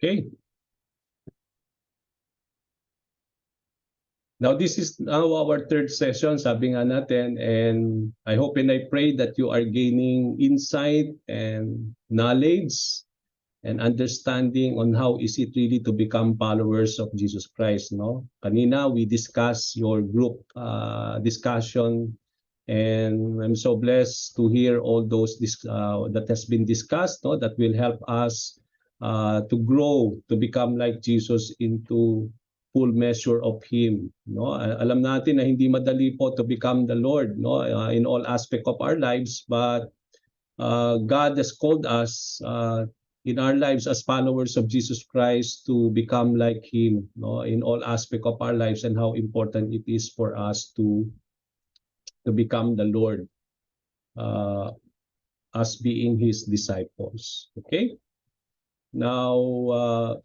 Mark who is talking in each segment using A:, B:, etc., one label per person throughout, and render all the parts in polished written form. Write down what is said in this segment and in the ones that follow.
A: Okay. Now, this is now our third session, sabi nga natin, and I hope and I pray that you are gaining insight and knowledge and understanding on how is it really to become followers of Jesus Christ. No? Kanina, we discussed your group discussion, and I'm so blessed to hear all those that has been discussed, no? That will help us to grow, to become like Jesus into full measure of Him. No? Alam natin na hindi madali po to become the Lord, no? In all aspect of our lives, but God has called us in our lives as followers of Jesus Christ to become like Him, no? In all aspect of our lives, and how important it is for us to become the Lord as being His disciples. Okay? Now,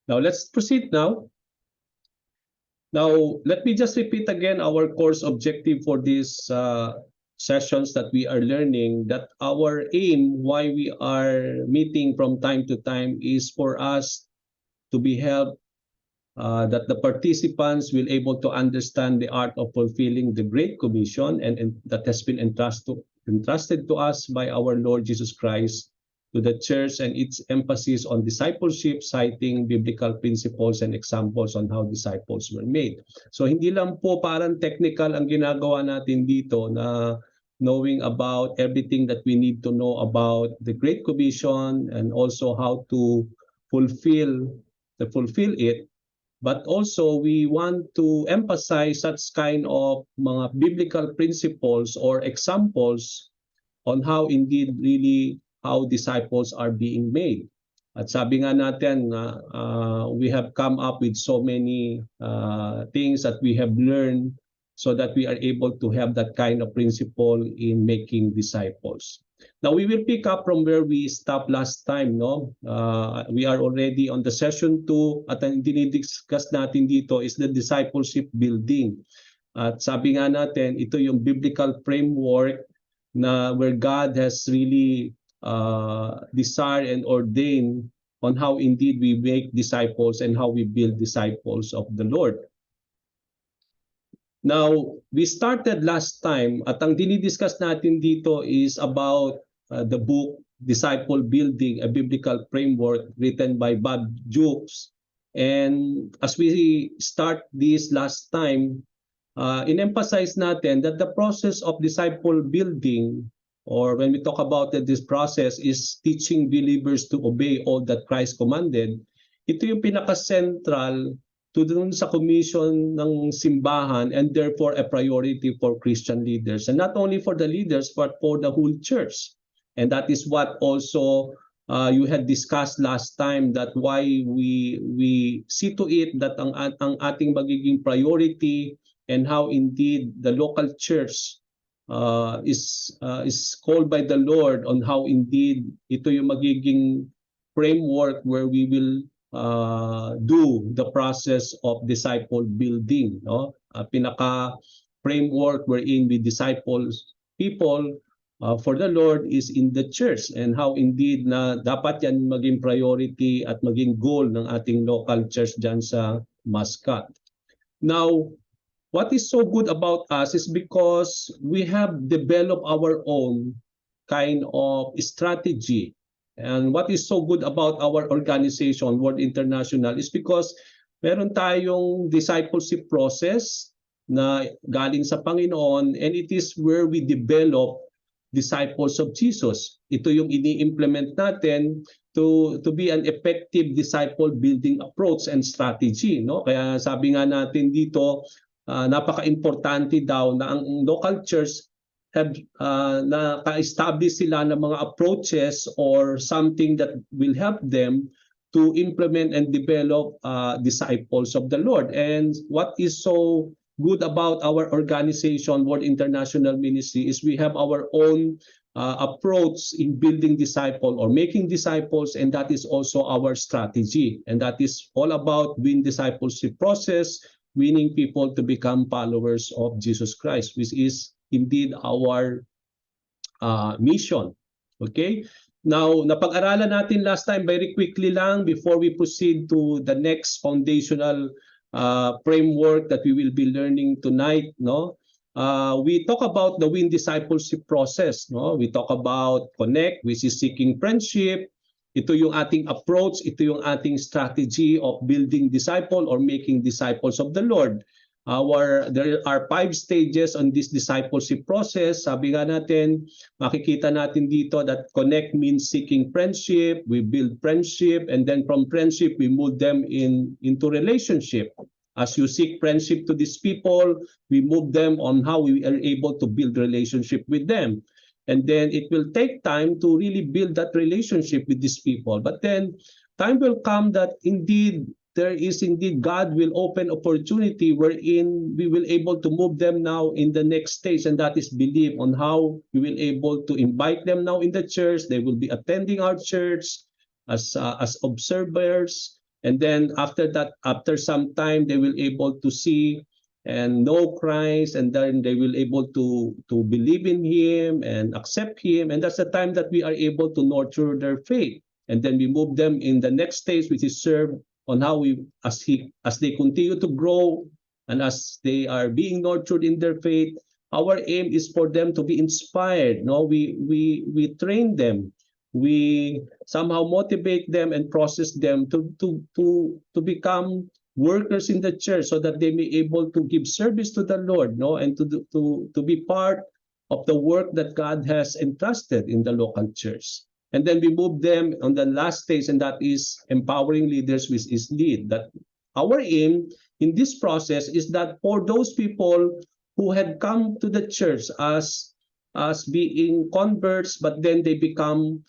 A: now let's proceed now. Now, let me just repeat again our course objective for these sessions that we are learning, that our aim, why we are meeting from time to time, is for us to be helped, that the participants will able to understand the art of fulfilling the Great Commission and that has been entrusted to us by our Lord Jesus Christ to the church, and its emphasis on discipleship, citing biblical principles and examples on how disciples were made. So hindi lang po parang technical ang ginagawa natin dito, na knowing about everything that we need to know about the Great Commission and also how to fulfill it, but also we want to emphasize such kind of mga biblical principles or examples on how indeed really how disciples are being made. At sabi nga natin, we have come up with so many things that we have learned so that we are able to have that kind of principle in making disciples. Now, we will pick up from where we stopped last time. No? We are already on the session 2 at ang dinidiscuss natin dito is the discipleship building. At sabi nga natin, ito yung biblical framework na where God has really desired and ordained on how indeed we make disciples and how we build disciples of the Lord. Now, we started last time at ang dinidiscuss natin dito is about the book Disciple Building, a Biblical Framework written by Bob Jukes. And as we start this last time, in-emphasize natin that the process of disciple building, or when we talk about this process, is teaching believers to obey all that Christ commanded. Ito yung pinaka-central to dun sa commission ng simbahan, and therefore a priority for Christian leaders. And not only for the leaders, but for the whole church. And that is what also you had discussed last time, that why we see to it that ang ating magiging priority and how indeed the local church is called by the Lord on how indeed ito yung magiging framework where we will do the process of disciple building. No? Pinaka framework wherein we disciples people for the Lord is in the church, and how indeed na dapat yan maging priority at maging goal ng ating local church dyan sa Muscat. Now, what is so good about us is because we have developed our own kind of strategy. And what is so good about our organization, World International, is because meron tayong discipleship process na galing sa Panginoon, and it is where we develop disciples of Jesus. Ito yung ini-implement natin to be an effective disciple building approach and strategy. No? Kaya sabi nga natin dito, napaka-importante daw na ang local church have naka-establish sila ng mga approaches or something that will help them to implement and develop disciples of the Lord. And what is so good about our organization, World International Ministry, is we have our own approach in building disciple or making disciples, and that is also our strategy. And that is all about win discipleship process, winning people to become followers of Jesus Christ, which is indeed our mission. Okay? Now, napag-aralan natin last time very quickly lang before we proceed to the next foundational framework that we will be learning tonight, no? We talk about the win discipleship process, no? We talk about connect, which is seeking friendship. Ito yung ating approach, ito yung ating strategy of building disciple or making disciples of the Lord. There are 5 stages on this discipleship process. Sabi nga natin, makikita natin dito that connect means seeking friendship, we build friendship, and then from friendship, we move them into relationship. As you seek friendship to these people, we move them on how we are able to build relationship with them. And then it will take time to really build that relationship with these people. But then time will come that indeed God will open opportunity wherein we will able to move them now in the next stage, and that is believe on how we will able to invite them now in the church. They will be attending our church as observers, and then after that, after some time, they will able to see and know Christ, and then they will able to believe in Him and accept Him, and that's the time that we are able to nurture their faith, and then we move them in the next stage, which is serve on how we as they continue to grow and as they are being nurtured in their faith. Our aim is for them to be inspired. No, we train them, we somehow motivate them and process them to become workers in the church so that they may able to give service to the Lord, no, and to be part of the work that God has entrusted in the local church. And then we move them on the last stage, and that is empowering leaders, which is lead. That our aim in this process is that for those people who had come to the church as being converts, but then they become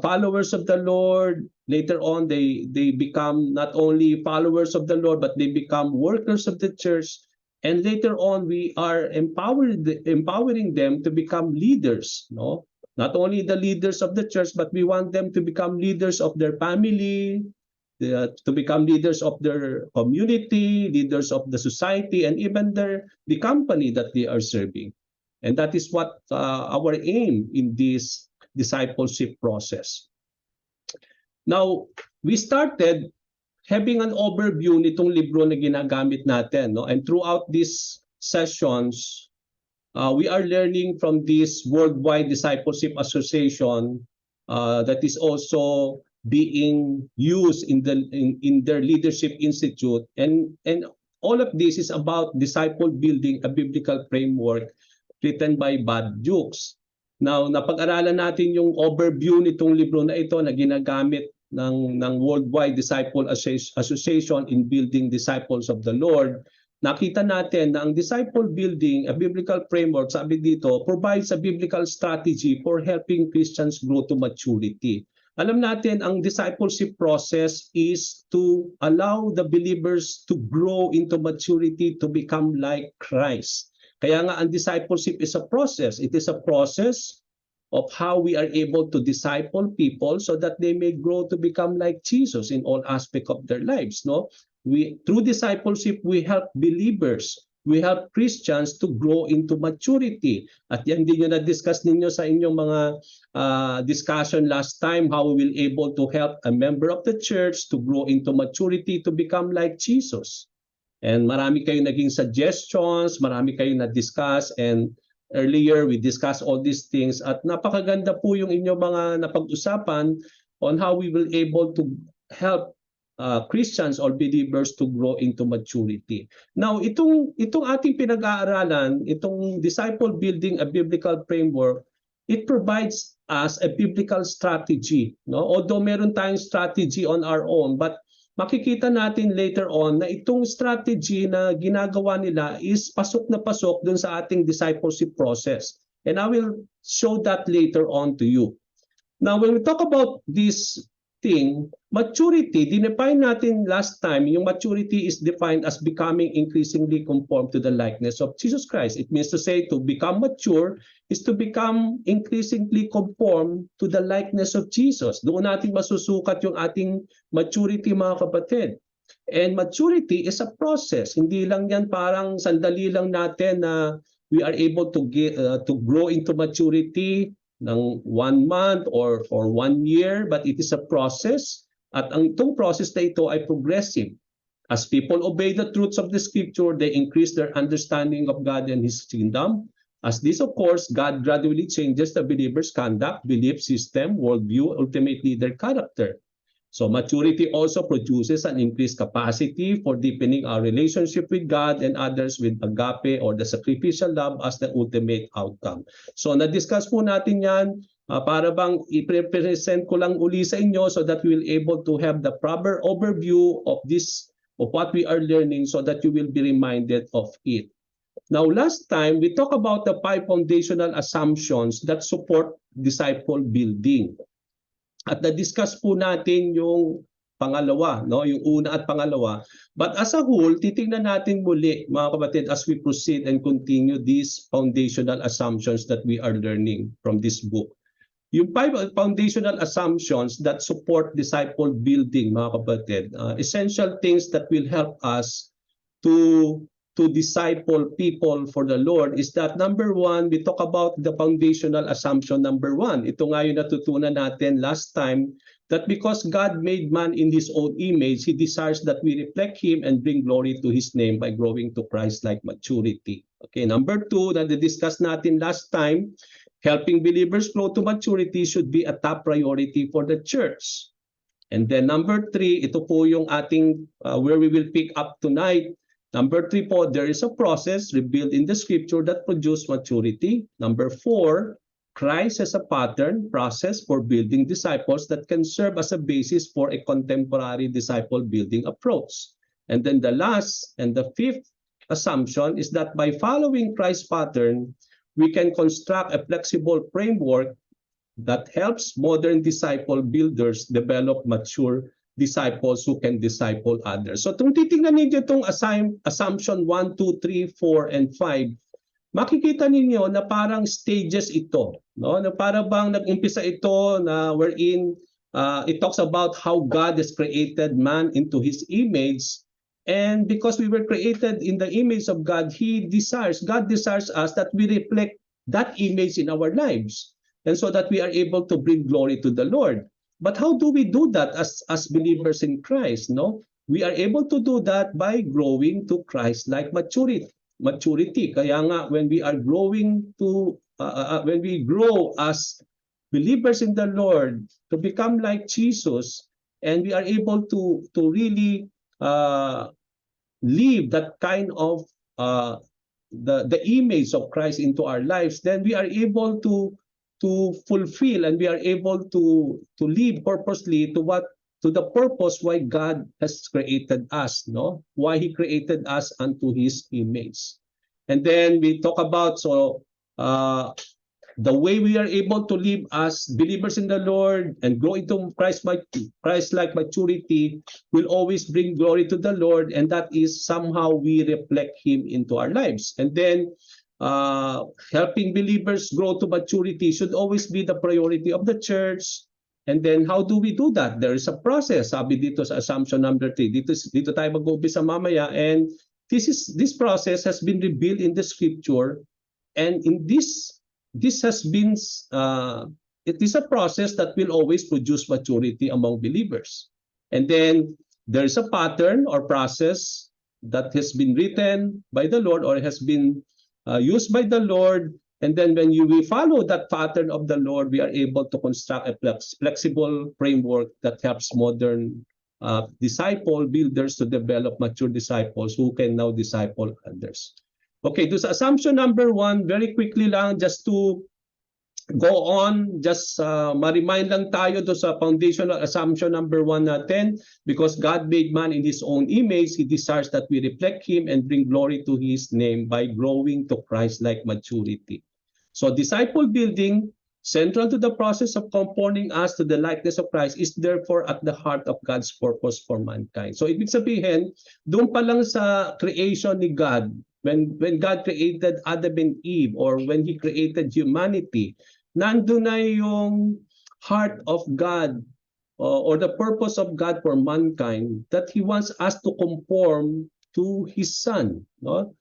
A: followers of the Lord. Later on, they become not only followers of the Lord, but they become workers of the church. And later on, we are empowering them to become leaders, no? Not only the leaders of the church, but we want them to become leaders of their family, to become leaders of their community, leaders of the society, and even the company that they are serving. And that is what our aim in this discipleship process. Now, we started having an overview nitong libro na ginagamit natin, no? And throughout these sessions, we are learning from this Worldwide Discipleship Association that is also being used in their Leadership Institute, and all of this is about disciple building, a biblical framework written by Bob Jukes. Now, napag-aralan natin yung overview nitong libro na ito na ginagamit ng Worldwide Disciple Association in building disciples of the Lord. Nakita natin na ang disciple building, a biblical framework, sabi dito, provides a biblical strategy for helping Christians grow to maturity. Alam natin, ang discipleship process is to allow the believers to grow into maturity, to become like Christ. Kaya nga, ang discipleship is a process. It is a process of how we are able to disciple people so that they may grow to become like Jesus in all aspects of their lives, no? Through discipleship, we help believers, we help Christians to grow into maturity. At yan din yung na-discuss ninyo sa inyong mga discussion last time, how we will able to help a member of the church to grow into maturity, to become like Jesus. And marami kayong naging suggestions, marami kayong na-discuss, and earlier we discussed all these things. At napakaganda po yung inyong mga napag-usapan on how we will able to help Christians or believers to grow into maturity. Now, itong ating pinag-aaralan, itong disciple building a biblical framework, it provides us a biblical strategy, no? Although meron tayong strategy on our own, but makikita natin later on na itong strategy na ginagawa nila is pasok na pasok dun sa ating discipleship process. And I will show that later on to you. Now, when we talk about this thing, maturity, dinefine natin last time, yung maturity is defined as becoming increasingly conformed to the likeness of Jesus Christ. It means to say to become mature is to become increasingly conformed to the likeness of Jesus. Doon natin masusukat yung ating maturity, mga kapatid. And maturity is a process. Hindi lang yan parang sandali lang natin na we are able to grow into maturity ng 1 month or 1 year, but it is a process. At ang itong process na ito ay progressive. As people obey the truths of the scripture, they increase their understanding of God and His kingdom. As this, of course, God gradually changes the believer's conduct, belief system, worldview, ultimately their character. So maturity also produces an increased capacity for deepening our relationship with God and others with agape or the sacrificial love as the ultimate outcome. So na-discuss po natin yan. Para bang i-present ko lang uli sa inyo so that we will able to have the proper overview of this, of what we are learning, so that you will be reminded of it. Now, last time, we talked about the 5 foundational assumptions that support disciple building. At na-discuss po natin yung pangalawa, no? Yung una at pangalawa. But as a whole, titingnan natin muli, mga kapatid, as we proceed and continue these foundational assumptions that we are learning from this book. Yung 5 foundational assumptions that support disciple building, mga kapatid, essential things that will help us to disciple people for the Lord is that number 1, we talk about the foundational assumption number 1. Ito nga yung natutunan natin last time, that because God made man in His own image, He desires that we reflect Him and bring glory to His name by growing to Christ-like maturity. Okay, number 2, na discuss natin last time, helping believers grow to maturity should be a top priority for the church. And then number 3, ito po yung ating where we will pick up tonight. Number 3 po, there is a process revealed in the scripture that produce maturity. Number 4, Christ has a pattern process for building disciples that can serve as a basis for a contemporary disciple building approach. And then the last and the 5th assumption is that by following Christ's pattern, we can construct a flexible framework that helps modern disciple builders develop mature disciples who can disciple others. So kung titingnan ninyo itong assumption 1, 2, 3, 4, and 5, makikita ninyo na parang stages ito. No? Na para bang nag-umpisa ito na wherein it talks about how God has created man into His image. And because we were created in the image of God, God desires us that we reflect that image in our lives. And so that we are able to bring glory to the Lord. But how do we do that as believers in Christ? No, we are able to do that by growing to Christ-like maturity. Kaya nga, when we are growing when we grow as believers in the Lord to become like Jesus, and we are able to really live that kind of the image of Christ into our lives, then we are able to fulfill and we are able to live purposely to the purpose why God has created us, no? Why He created us unto His image. And then we talk about the way we are able to live as believers in the Lord and grow into Christ-like maturity will always bring glory to the Lord, and that is somehow we reflect Him into our lives. And then helping believers grow to maturity should always be the priority of the church. And then how do we do that? There is a process. Sabi dito sa assumption number 3. Dito tayo mag-umpisa mamaya. And this process has been revealed in the scripture. And in this has been it is a process that will always produce maturity among believers. And then there is a pattern or process that has been written by the Lord or has been used by the Lord, and then when we follow that pattern of the Lord, we are able to construct a flexible framework that helps modern disciple builders to develop mature disciples who can now disciple others. Okay, this assumption number 1, very quickly lang, just to go on, just ma-remind lang tayo do sa foundational assumption number 1 natin. Because God made man in His own image, He desires that we reflect Him and bring glory to His name by growing to Christ-like maturity. So disciple building, central to the process of conforming us to the likeness of Christ, is therefore at the heart of God's purpose for mankind. So ibig sabihin, doon pa lang sa creation ni God, when God created Adam and Eve, or when He created humanity, nandun na yung heart of God or the purpose of God for mankind, that He wants us to conform to His Son. No?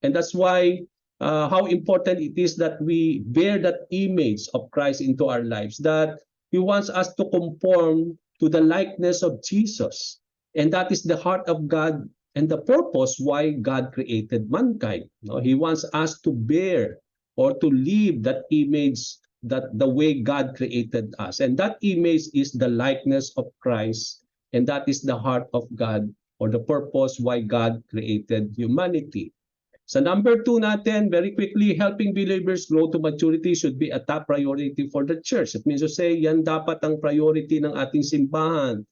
A: And that's why how important it is that we bear that image of Christ into our lives, that He wants us to conform to the likeness of Jesus. And that is the heart of God and the purpose why God created mankind. No? He wants us to bear or to live that image, that the way God created us. And that image is the likeness of Christ. And that is the heart of God, or the purpose why God created humanity. Sa number 2 natin, very quickly, helping believers grow to maturity should be a top priority for the church. It means to say, yan dapat ang priority ng ating simbahan.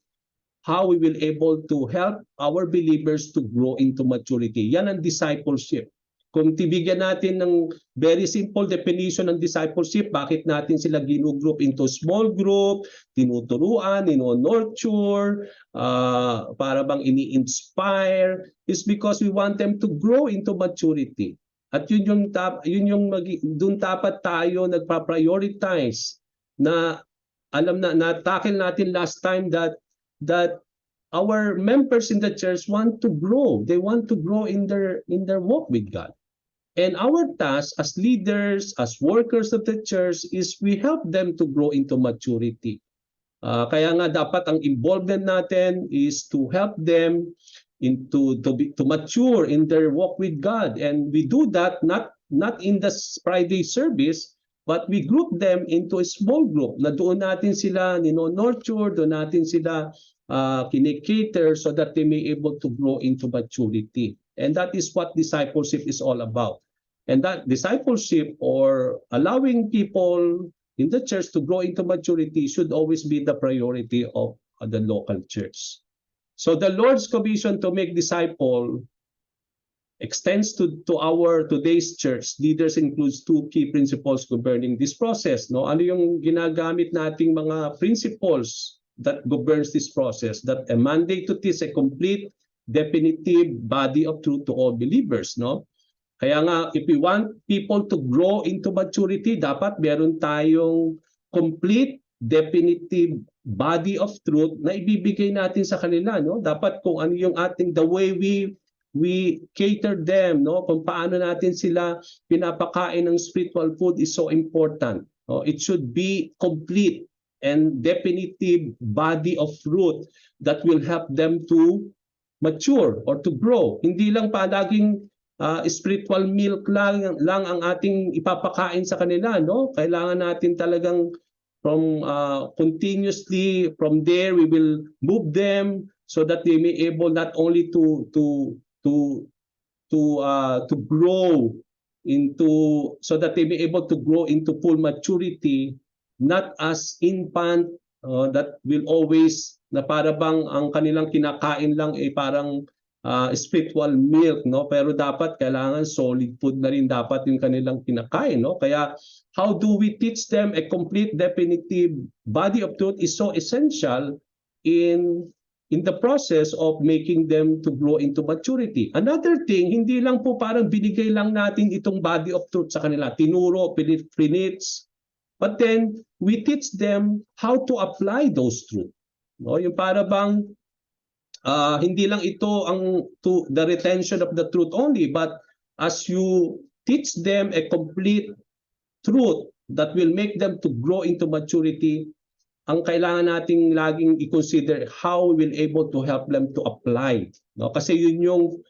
A: How we will able to help our believers to grow into maturity. Yan ang discipleship. Kung tibigyan natin ng very simple definition ng discipleship, bakit natin sila ginugroup into small group, tinuturuan, nurture, para bang ini-inspire, is because we want them to grow into maturity. At yun yung doon dapat tayo nagpa-prioritize na alam na tackle natin last time that our members in the church want to grow. They want to grow in their walk with God. And our task as leaders, as workers of the church, is we help them to grow into maturity. Kaya nga dapat ang involvement natin is to help them to mature in their walk with God. And we do that not in the Friday service, but we group them into a small group na doon natin sila nurture, doon natin sila kinikater so that they may able to grow into maturity. And that is what discipleship is all about. And that discipleship, or allowing people in the church to grow into maturity, should always be the priority of the local church. So the Lord's commission to make disciple extends to our today's church. Leaders includes 2 key principles governing this process. No? Ano yung ginagamit nating mga principles that governs this process? That a mandate to teach a complete, definitive body of truth to all believers. No? Kaya nga, if we want people to grow into maturity, dapat meron tayong complete, definitive body of truth na ibibigay natin sa kanila. No? Dapat kung ano yung the way we cater them, no? Kung paano natin sila pinapakain ng spiritual food is so important. No? It should be complete and definitive body of fruit that will help them to mature or to grow. Hindi lang palaging spiritual milk lang ang ating ipapakain sa kanila, no? Kailangan natin talagang from continuously from there we will move them so that they may able not only to grow into, so that they may able to grow into full maturity, not as infant that will always na para bang ang kanilang kinakain lang parang spiritual milk, no? Pero dapat kailangan solid food na rin dapat yung kanilang kinakain, no? Kaya how do we teach them a complete, definitive body of truth is so essential in the process of making them to grow into maturity. Another thing, hindi lang po parang binigay lang natin itong body of truth sa kanila, tinuro, pinits, but then we teach them how to apply those truths. No? Yung para bang hindi lang ito ang the retention of the truth only, but as you teach them a complete truth that will make them to grow into maturity, ang kailangan nating laging i-consider how we will able to help them to apply. No? Kasi yun yung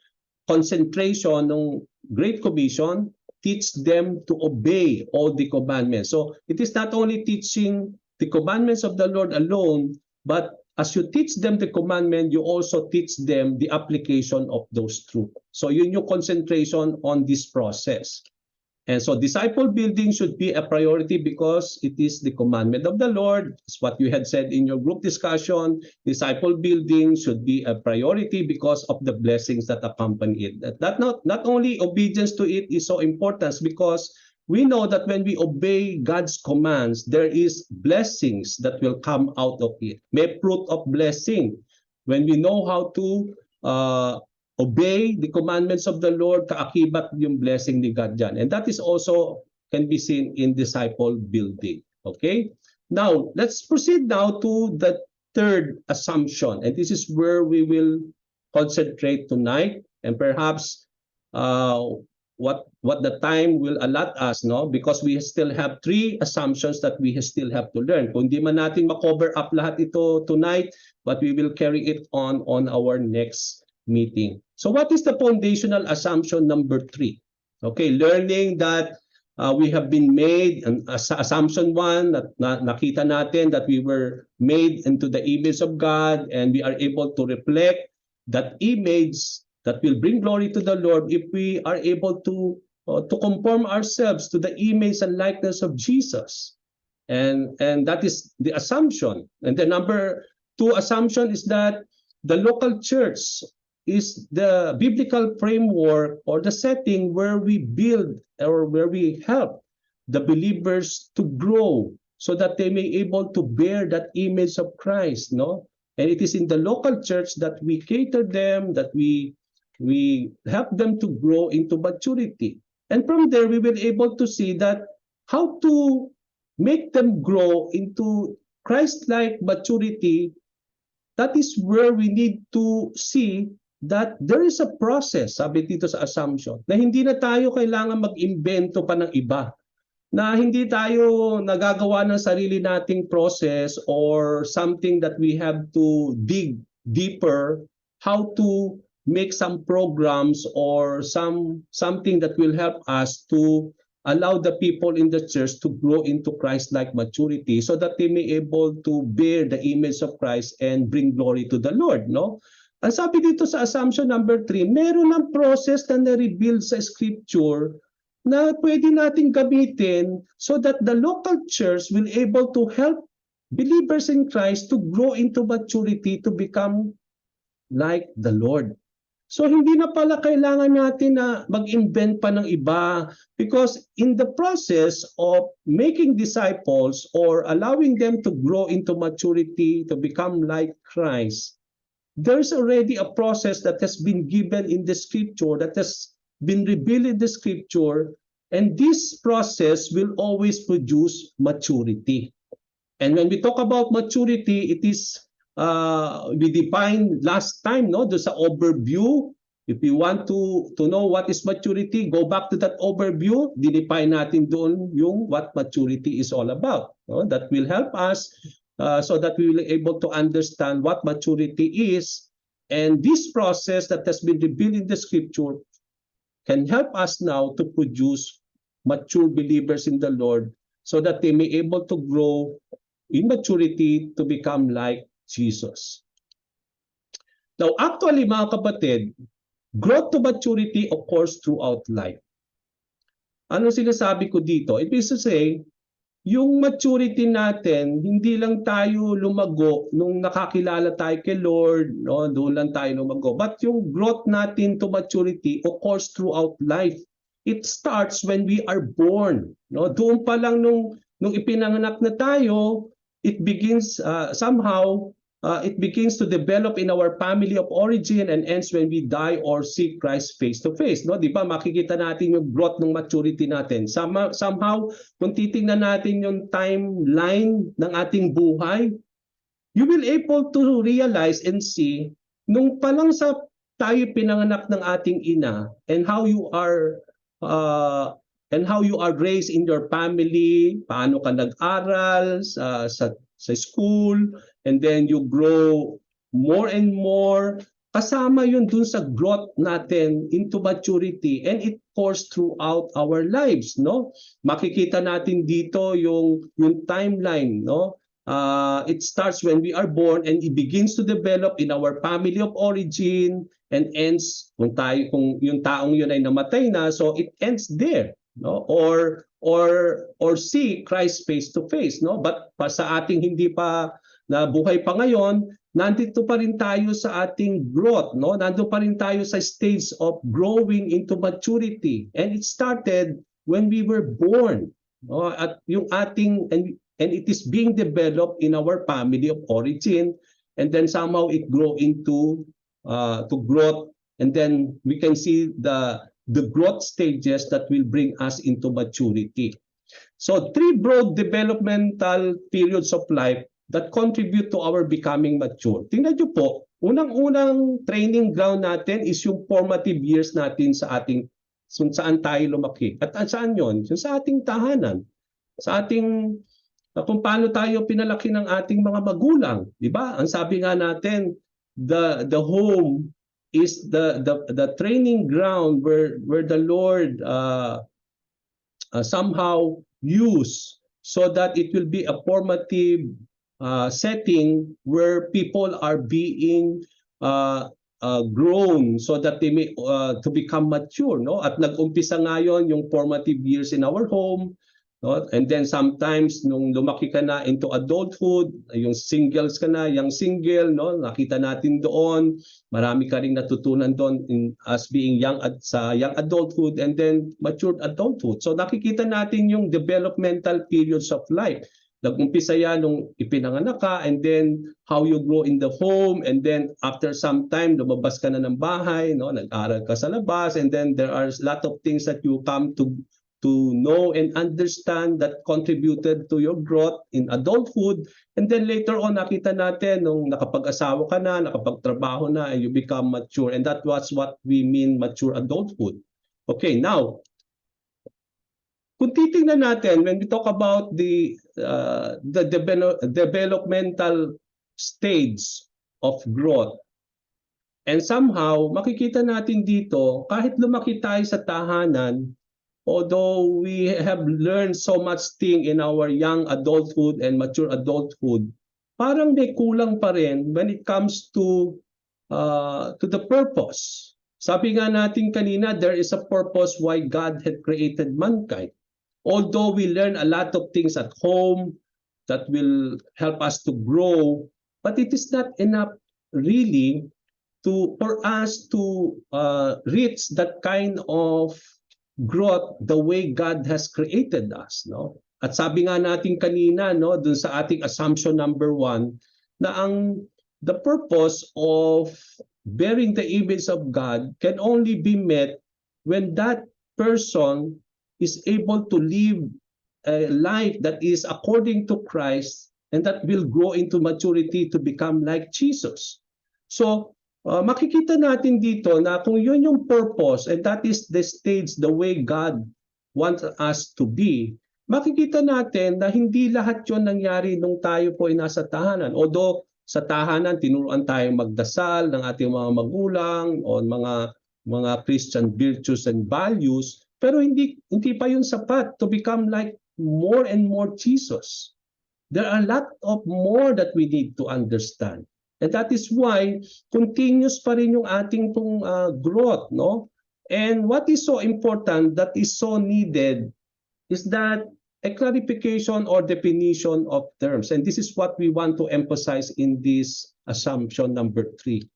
A: concentration ng Great Commission, teach them to obey all the commandments. So it is not only teaching the commandments of the Lord alone, but as you teach them the commandment, you also teach them the application of those truths. So yun yung concentration on this process. And so disciple building should be a priority because it is the commandment of the Lord. It's what you had said in your group discussion. Disciple building should be a priority because of the blessings that accompany it. That not only obedience to it is so important, because we know that when we obey God's commands, there is blessings that will come out of it. May fruit of blessing. When we know how to obey the commandments of the Lord, kaakibat yung blessing ni God dyan. And that is also can be seen in disciple building. Okay? Now, let's proceed now to the third assumption. And this is where we will concentrate tonight. And perhaps what the time will allot us, no, because we still have 3 assumptions that we still have to learn. Kung di man natin ma-cover up lahat ito tonight, but we will carry it on our next meeting. So what is the foundational assumption number 3? Okay, learning that we have been made, assumption 1, nakita natin that we were made into the image of God, and we are able to reflect that image that will bring glory to the Lord if we are able to conform ourselves to the image and likeness of Jesus. And that is the assumption. And the number 2 assumption is that the local church is the biblical framework or the setting where we build or where we help the believers to grow so that they may able to bear that image of Christ, no? And it is in the local church that we cater them, that we help them to grow into maturity. And from there, we will able to see that how to make them grow into Christ-like maturity. That is where we need to see that there is a process, sabi dito sa assumption, na hindi na tayo kailangan mag-imbento pa ng iba, na hindi tayo nagagawa ng sarili nating process or something that we have to dig deeper, how to make some programs or something that will help us to allow the people in the church to grow into Christ-like maturity so that they may able to bear the image of Christ and bring glory to the Lord, no? Ang sabi dito sa assumption number 3, meron ng process na na-reveal sa scripture na pwede nating gamitin so that the local church will able to help believers in Christ to grow into maturity to become like the Lord. So hindi na pala kailangan natin na mag-invent pa ng iba, because in the process of making disciples or allowing them to grow into maturity, to become like Christ, there's already a process that has been given in the scripture, that has been revealed in the scripture, and this process will always produce maturity. And when we talk about maturity, it is we defined last time, no, do sa overview. If you want to know what is maturity, go back to that overview. Dinefine natin doon yung what maturity is all about, no? That will help us so that we will be able to understand what maturity is. And this process that has been revealed in the scripture can help us now to produce mature believers in the Lord so that they may able to grow in maturity to become like Jesus. Now, actually, mga kapatid, growth to maturity occurs throughout life. Ano sinasabi ko dito? It means to say, yung maturity natin, hindi lang tayo lumago nung nakakilala tayo kay Lord, no? Doon lang tayo lumago. But yung growth natin to maturity occurs throughout life. It starts when we are born, no? Doon pa lang nung ipinanganak na tayo, it begins somehow it begins to develop in our family of origin and ends when we die or see Christ face to face, no? Di ba makikita natin yung growth ng maturity natin. Somehow kung titingnan natin yung timeline ng ating buhay, you will able to realize and see nung palang sa tayo pinanganak ng ating ina and how you are raised in your family, paano ka nag-aral sa school, and then you grow more and more. Kasama yun dun sa growth natin into maturity, and it course throughout our lives, no? Makikita natin dito yung timeline, no? It starts when we are born and it begins to develop in our family of origin and ends kung yung taong yun ay namatay na, so it ends there, no? Or see Christ face to face, no? But sa ating hindi pa na buhay pa ngayon, nandito pa rin tayo sa ating growth, no? Nandito pa rin tayo sa stage of growing into maturity, and it started when we were born, no? At yung ating and it is being developed in our family of origin, and then somehow it grow into to growth, and then we can see the growth stages that will bring us into maturity. So 3 broad developmental periods of life that contribute to our becoming mature. Tingnan niyo po, unang-unang training ground natin is yung formative years natin sa ating kung saan tayo lumaki. At saan yon? Yung sa ating tahanan, sa ating kung paano tayo pinalaki ng ating mga magulang, di ba? Ang sabi nga natin, the home is the training ground where the Lord somehow use so that it will be a formative setting where people are being grown so that they may to become mature, no? At nag-umpisa ngayon yung formative years in our home, no? And then sometimes nung lumaki ka na into adulthood, yung singles ka na, yung single, no? Nakita natin doon, marami ka ring natutunan doon as being young sa young adulthood and then matured adulthood. So nakikita natin yung developmental periods of life. Nag-umpisa yan nung ipinanganak ka and then how you grow in the home and then after some time lumabas ka na ng bahay, no? Nag-aral ka sa labas and then there are a lot of things that you come to know and understand that contributed to your growth in adulthood. And then later on, nakita natin nung nakapag-asawa ka na, nakapagtrabaho na, and you become mature. And that was what we mean mature adulthood. Okay, now, kung titingnan natin, when we talk about the developmental stage of growth, and somehow, makikita natin dito, kahit lumaki tayo sa tahanan, although we have learned so much thing in our young adulthood and mature adulthood, parang may kulang pa rin when it comes to the purpose. Sabi nga natin kanina, there is a purpose why God had created mankind. Although we learn a lot of things at home that will help us to grow, but it is not enough really for us to reach that kind of growth the way God has created us, no? At sabi nga natin kanina, no, dun sa ating assumption number 1, na the purpose of bearing the image of God can only be met when that person is able to live a life that is according to Christ and that will grow into maturity to become like Jesus. So, makikita natin dito na kung yun yung purpose and that is the stage, the way God wants us to be, makikita natin na hindi lahat yun nangyari nung tayo po ay nasa tahanan. Although sa tahanan, tinuruan tayong magdasal ng ating mga magulang o mga Christian virtues and values, pero hindi pa yun sapat to become like more and more Jesus. There are a lot of more that we need to understand. And that is why continuous pa rin yung ating pong growth, no? And what is so important, that is so needed, is that a clarification or definition of terms. And this is what we want to emphasize in this assumption number 3.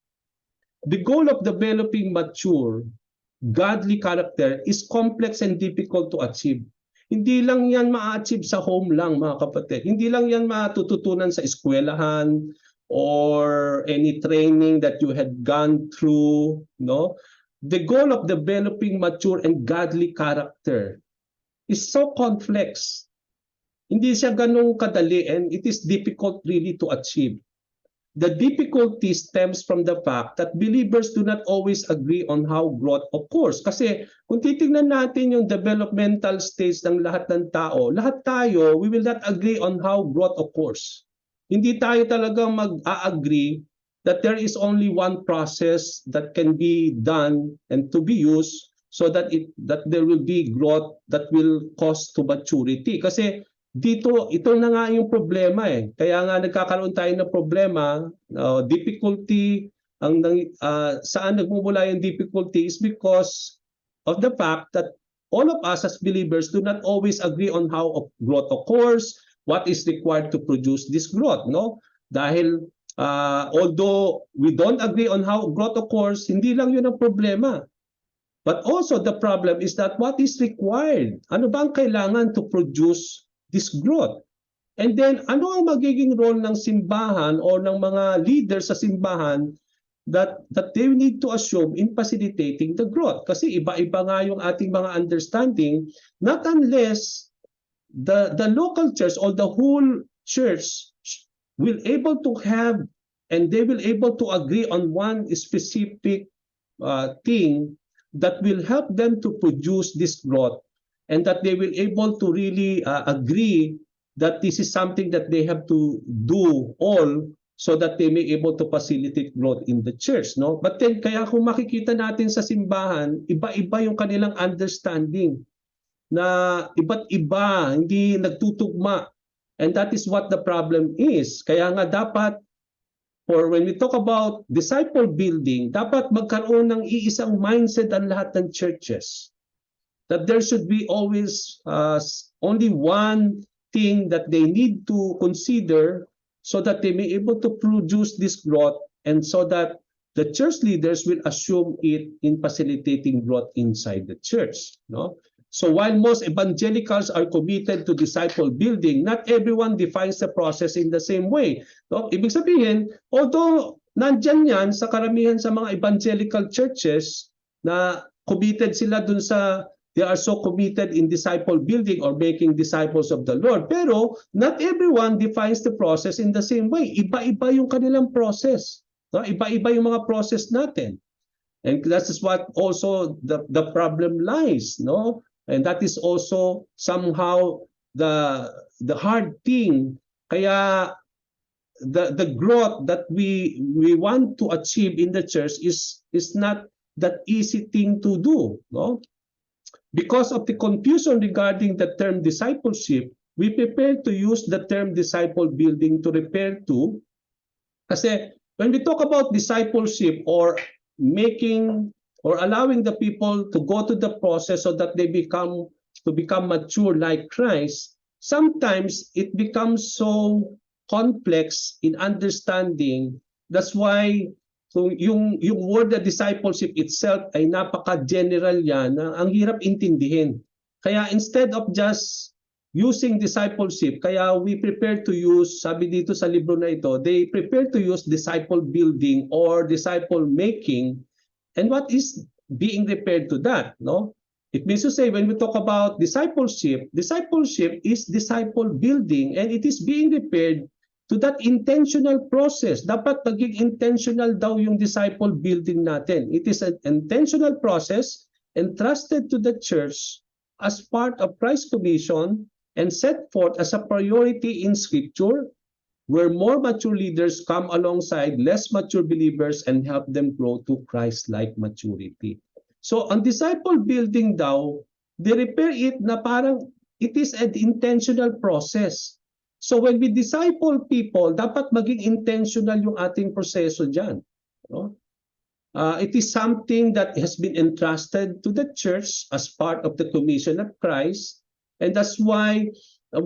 A: The goal of developing mature, godly character is complex and difficult to achieve. Hindi lang yan ma-achieve sa home lang, mga kapatid. Hindi lang yan matututunan sa eskwelahan, or any training that you had gone through, no? The goal of developing mature and godly character is so complex. Hindi siya ganun kadali and it is difficult really to achieve. The difficulty stems from the fact that believers do not always agree on how growth occurs. Kasi kung titingnan natin yung developmental stage ng lahat ng tao, lahat tayo, we will not agree on how growth occurs. Hindi tayo talagang mag-a-agree that there is only one process that can be done and to be used so that there will be growth that will cause to maturity. Kasi ito na nga yung problema eh. Kaya nga nagkakaroon tayo ng problema, difficulty, saan nagmumula yung difficulty is because of the fact that all of us as believers do not always agree on how growth occurs, what is required to produce this growth, no? Dahil although we don't agree on how growth occurs, hindi lang yun ang problema. But also the problem is that what is required? Ano ba ang kailangan to produce this growth? And then ano ang magiging role ng simbahan o ng mga leaders sa simbahan that they need to assume in facilitating the growth? Kasi iba-iba nga yung ating mga understanding, not unless the local church or the whole church will able to have and they will able to agree on one specific thing that will help them to produce this growth, and that they will able to really agree that this is something that they have to do all so that they may able to facilitate growth in the church, no? But then kaya kung makikita natin sa simbahan, iba-iba yung kanilang understanding, na iba't iba, hindi nagtutugma. And that is what the problem is. Kaya nga dapat, or when we talk about disciple building, dapat magkaroon ng iisang mindset ang lahat ng churches. That there should be always only one thing that they need to consider so that they may able to produce this growth, and so that the church leaders will assume it in facilitating growth inside the church, no? So while most evangelicals are committed to disciple building, not everyone defines the process in the same way. No? Ibig sabihin, although nandyan yan sa karamihan sa mga evangelical churches na committed sila dun sa, they are so committed in disciple building or making disciples of the Lord. Pero not everyone defines the process in the same way. Iba-iba yung kanilang process. No? Iba-iba yung mga process natin. And that is what also the problem lies, no? And that is also somehow the hard thing. Kaya the growth that we want to achieve in the church is not that easy thing to do, no? Because of the confusion regarding the term discipleship, we prepare to use the term disciple building to refer to, kasi when we talk about discipleship or making or allowing the people to go to the process so that they become mature like Christ, sometimes it becomes so complex in understanding. That's why yung word na discipleship itself ay napaka-general yan, na ang hirap intindihin. Kaya instead of just using discipleship, kaya we prepare to use, sabi dito sa libro na ito, they prepare to use disciple building or disciple making. And what is being referred to that, no? It means to say, when we talk about discipleship is disciple building, and it is being referred to that intentional process. Dapat maging intentional daw yung disciple building natin. It is an intentional process entrusted to the church as part of Christ's commission and set forth as a priority in Scripture, where more mature leaders come alongside less mature believers and help them grow to Christ-like maturity. So, ang disciple building daw, they repair it na parang it is an intentional process. So, when we disciple people, dapat maging intentional yung ating proseso dyan, no? It is something that has been entrusted to the church as part of the commission of Christ, and that's why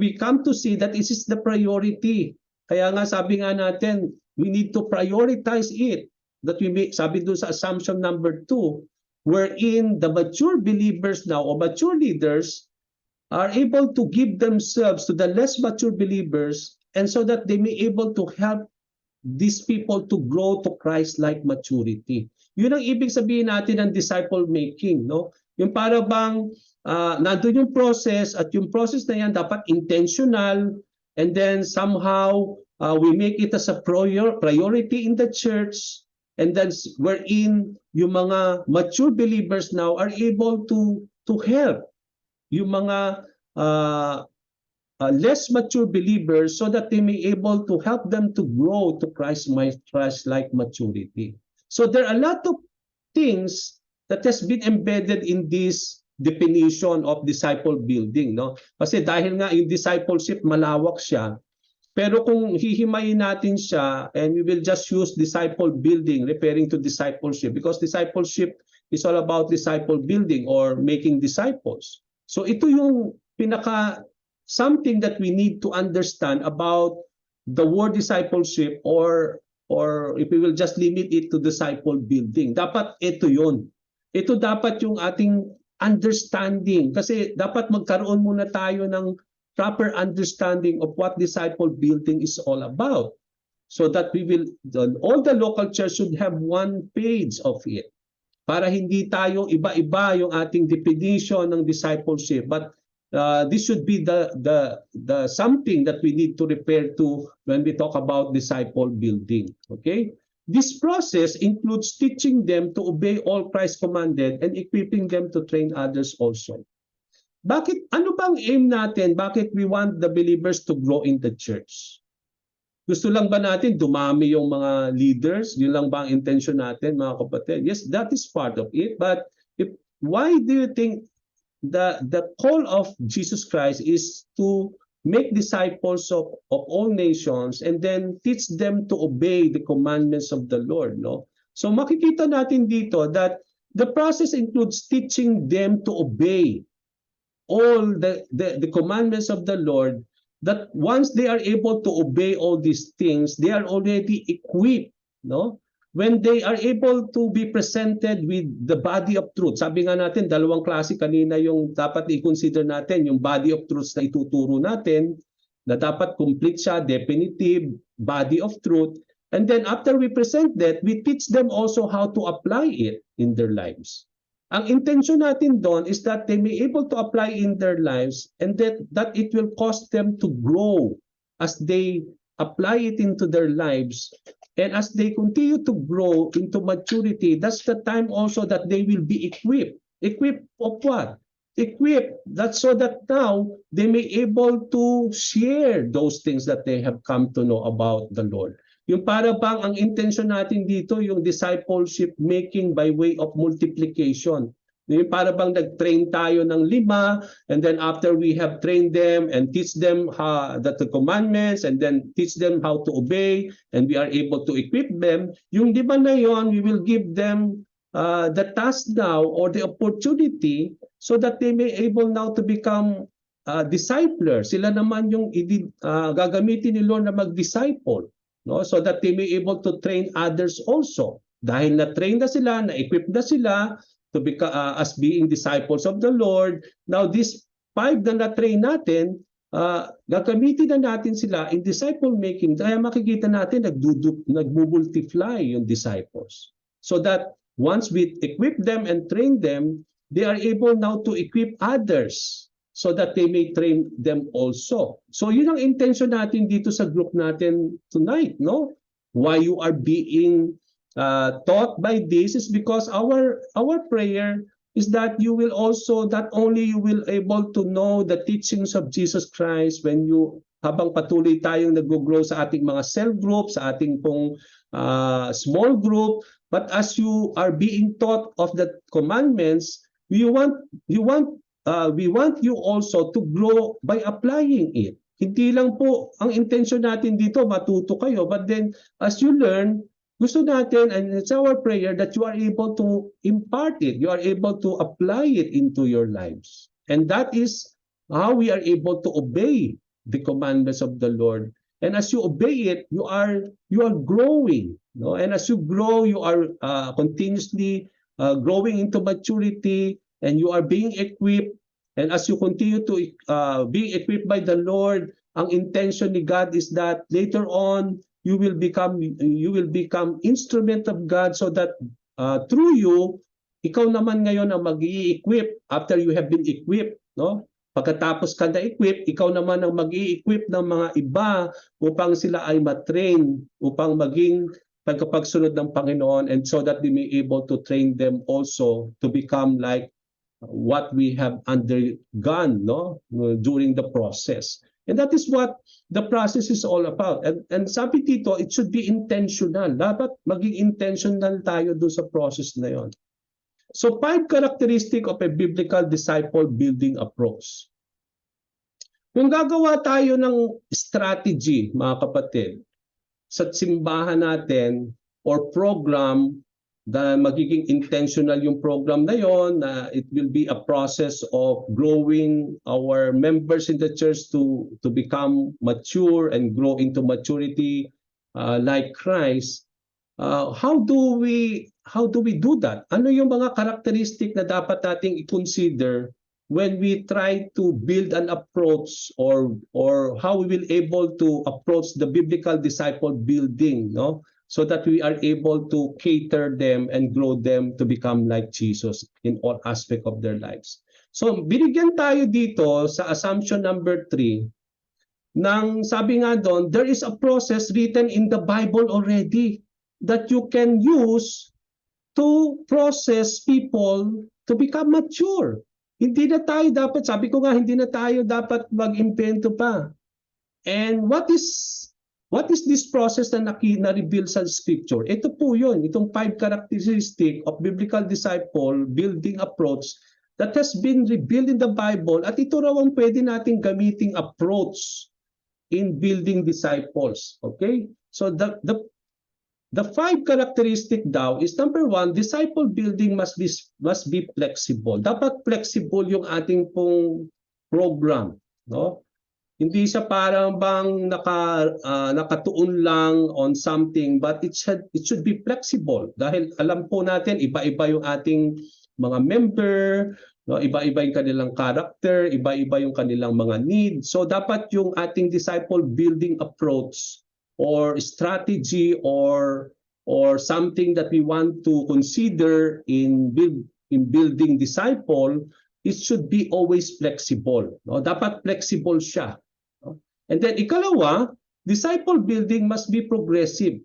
A: we come to see that this is the priority. Kaya nga sabi nga natin, we need to prioritize it. That we make, sabi doon sa assumption number 2, wherein the mature believers now or mature leaders are able to give themselves to the less mature believers, and so that they may able to help these people to grow to Christ-like maturity. Yun ang ibig sabihin natin ng disciple making, no? Yung para bang nandun yung process, at yung process na yan dapat intentional. And then somehow we make it as a priority in the church, and then wherein yung mga mature believers now are able to help yung mga less mature believers so that they may able to help them to grow to Christ-like maturity. So there are a lot of things that has been embedded in this definition of disciple building, no? Kasi dahil nga yung discipleship malawak siya, pero kung hihimayin natin siya and we will just use disciple building referring to discipleship, because discipleship is all about disciple building or making disciples. So ito yung pinaka something that we need to understand about the word discipleship, or if we will just limit it to disciple building. Dapat ito yun. Ito dapat yung ating understanding, kasi dapat magkaroon muna tayo ng proper understanding of what disciple building is all about, so that we will, all the local church should have one page of it, para hindi tayo iba-iba yung ating definition ng discipleship, but this should be the something that we need to refer to when we talk about disciple building. Okay? This process includes teaching them to obey all Christ commanded and equipping them to train others also. Bakit? Ano bang aim natin? Bakit we want the believers to grow in the church? Gusto lang ba natin dumami yung mga leaders? Yun lang ba ang intention natin, mga kapatid? Yes, that is part of it. But why do you think the call of Jesus Christ is to make disciples of all nations and then teach them to obey the commandments of the Lord, no? So makikita natin dito that the process includes teaching them to obey all the commandments of the Lord, that once they are able to obey all these things, they are already equipped, no? When they are able to be presented with the body of truth. Sabi nga natin, dalawang klase kanina yung dapat i-consider natin, yung body of truth na ituturo natin, na dapat complete siya, definitive, body of truth. And then after we present that, we teach them also how to apply it in their lives. Ang intention natin doon is that they may able to apply in their lives and that it will cause them to grow as they apply it into their lives. And as they continue to grow into maturity, that's the time also that they will be equipped. Equipped of what? Equipped that's so that now they may able to share those things that they have come to know about the Lord. Yung para bang ang intention natin dito, yung discipleship making by way of multiplication. Yung para bang nag-train tayo ng 5 and then after we have trained them and teach them the commandments and then teach them how to obey and we are able to equip them, yung 5 na yon, we will give them the task now or the opportunity so that they may able now to become disciples. Sila naman yung gagamitin ni Lord na mag-disciple, no? So that they may able to train others also. Dahil na-train na sila, na-equip na sila, to become as being disciples of the Lord. Now these 5 na na-train natin, gagamitin na natin sila in disciple making. Kaya makikita natin nagmumultiply yung disciples. So that once we equip them and train them, they are able now to equip others so that they may train them also. So yun ang intention natin dito sa group natin tonight, no? Why you are being taught by this is because our prayer is that you will also, not only you will able to know the teachings of Jesus Christ when you, habang patuloy tayong nag-grow sa ating mga cell group, sa ating pong small group, but as you are being taught of the commandments, we want you also to grow by applying it. Hindi lang po ang intention natin dito matuto kayo, but then as you learn, gusto natin, and it's our prayer that you are able to impart it, you are able to apply it into your lives. And that is how we are able to obey the commandments of the Lord. And as you obey it, you are growing, no? And as you grow, you are continuously growing into maturity, and you are being equipped. And as you continue to being equipped by the Lord, ang intention ni God is that later on you will become instrument of God, so that through you, ikaw naman ngayon ang mag-i-equip after you have been equipped, no? Pagkatapos ka na-equip, ikaw naman ang mag-i-equip ng mga iba upang sila ay matrain, upang maging pagkapagsunod ng Panginoon, and so that they may able to train them also to become like what we have undergone, no, during the process. And that is what the process is all about. And sabi dito, it should be intentional. Dapat maging intentional tayo doon sa process na yon. So 5 characteristic of a biblical disciple building approach. Kung gagawa tayo ng strategy, mga kapatid, sa simbahan natin or program, na magiging intentional yung program na yon, na it will be a process of growing our members in the church to become mature and grow into maturity like Christ. How do we do that? Ano yung mga characteristic na dapat nating i-consider when we try to build an approach, or how we will able to approach the biblical disciple building, no? So that we are able to cater them and grow them to become like Jesus in all aspect of their lives. So binigyan tayo dito sa assumption number 3 ng sabi nga doon, there is a process written in the Bible already. that you can use to process people to become mature. Hindi na tayo dapat, sabi ko nga, hindi na tayo dapat mag-impento pa. And what is this process na na-reveal sa scripture? Ito po yun, itong 5 characteristic of biblical disciple building approach that has been revealed in the Bible, at ito raw ang pwede nating gamiting approach in building disciples. Okay? So the 5 characteristic daw is, number 1, disciple building must be flexible. Dapat flexible yung ating pong program, no? Hindi siya parang bang nakatuon lang on something, but it should be flexible dahil alam po natin iba-iba yung ating mga member, no? Iba-iba yung kanilang character, iba-iba yung kanilang mga needs. So dapat yung ating disciple building approach or strategy or something that we want to consider in building disciple, it should be always flexible, no? Dapat flexible siya. And then ikalawa, disciple building must be progressive.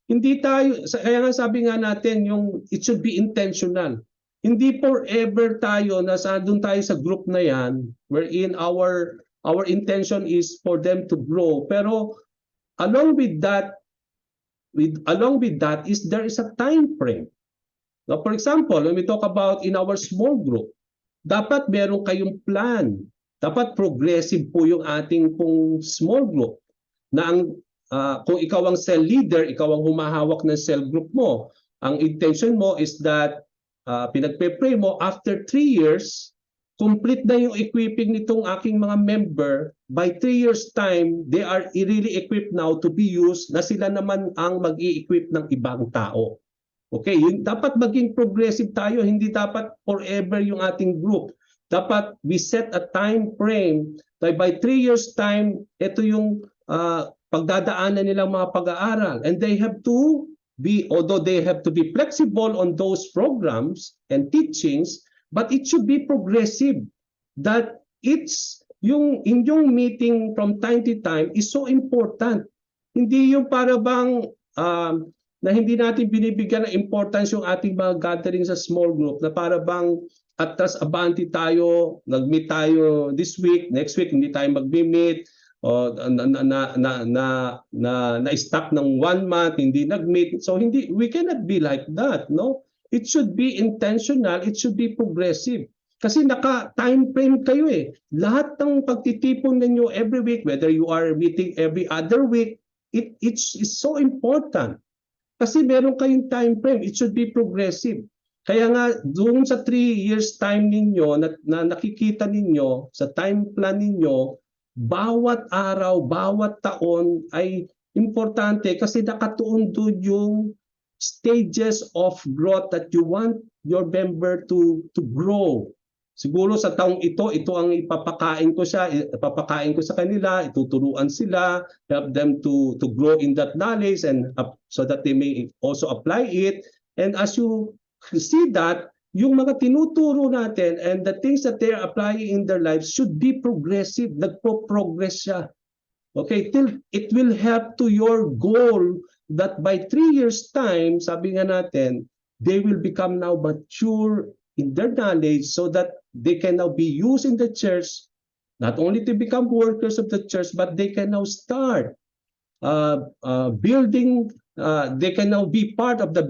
A: Hindi tayo, kaya nga sabi nga natin, yung it should be intentional. Hindi forever tayo nasa doon tayo sa group na yan wherein our intention is for them to grow. Pero along with that is there is a time frame. Now, for example, when we talk about in our small group, dapat meron kayong plan. Dapat progressive po yung ating pong small group. Na kung ikaw ang cell leader, ikaw ang humahawak ng cell group mo, ang intention mo is that pinagpe-pray mo after 3 years, complete na yung equipping nitong aking mga member. By 3 years time, they are really equipped now to be used, na sila naman ang mag-i-equip ng ibang tao. Okay, yun, dapat maging progressive tayo, hindi dapat forever yung ating group. Dapat we set a time frame that by 3 years time, ito yung pagdadaanan nilang mga pag-aaral. And they have to be, although they have to be flexible on those programs and teachings, but it should be progressive. That it's yung inyong meeting from time to time is so important. Hindi yung para bang na hindi natin binibigyan ng importance yung ating mga gathering sa small group, na para bang atras abanti tayo, nag-meet tayo this week, next week hindi tayo mag-meet, o na-stop ng 1 month, hindi nag-meet. So hindi, we cannot be like that, no? It should be intentional, it should be progressive. Kasi naka-time frame kayo eh. Lahat ng pagtitipon ninyo every week, whether you are meeting every other week, it's so important. Kasi meron kayong time frame, it should be progressive. Kaya nga, doon sa 3 years time ninyo na nakikita ninyo, sa time plan ninyo, bawat araw, bawat taon ay importante kasi nakatuon doon yung stages of growth that you want your member to grow. Siguro sa taong ito ang ipapakain ko sa kanila, ituturuan sila, help them to grow in that knowledge and so that they may also apply it. And as you see that, yung mga tinuturo natin and the things that they are applying in their lives should be progressive. Nagpo-progress siya. Okay, till it will help to your goal that by 3 years time, sabi nga natin, they will become now mature in their knowledge so that they can now be used in the church, not only to become workers of the church, but they can now start building. They can now be part of the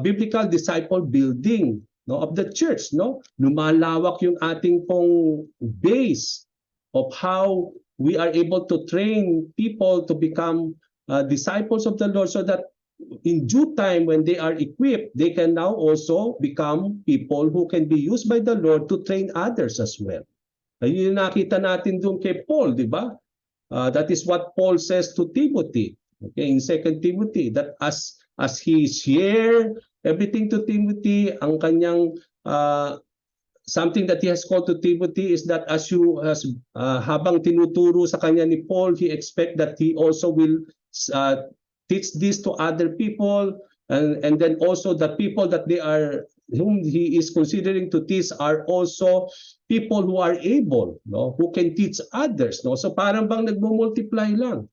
A: biblical disciple building, no, of the church, no? Lumalawak yung ating pong base of how we are able to train people to become disciples of the Lord, so that in due time when they are equipped, they can now also become people who can be used by the Lord to train others as well. Ayun yung nakita natin doon kay Paul, di ba? That is what Paul says to Timothy. Okay, in 2 Timothy, that as he shared everything to Timothy, ang kanyang something that he has called to Timothy is that habang tinuturo sa kanya ni Paul, he expect that he also will teach this to other people, and then also the people that they are whom he is considering to teach are also people who are able, no, who can teach others, no. So parang bang nagmo-multiply lang.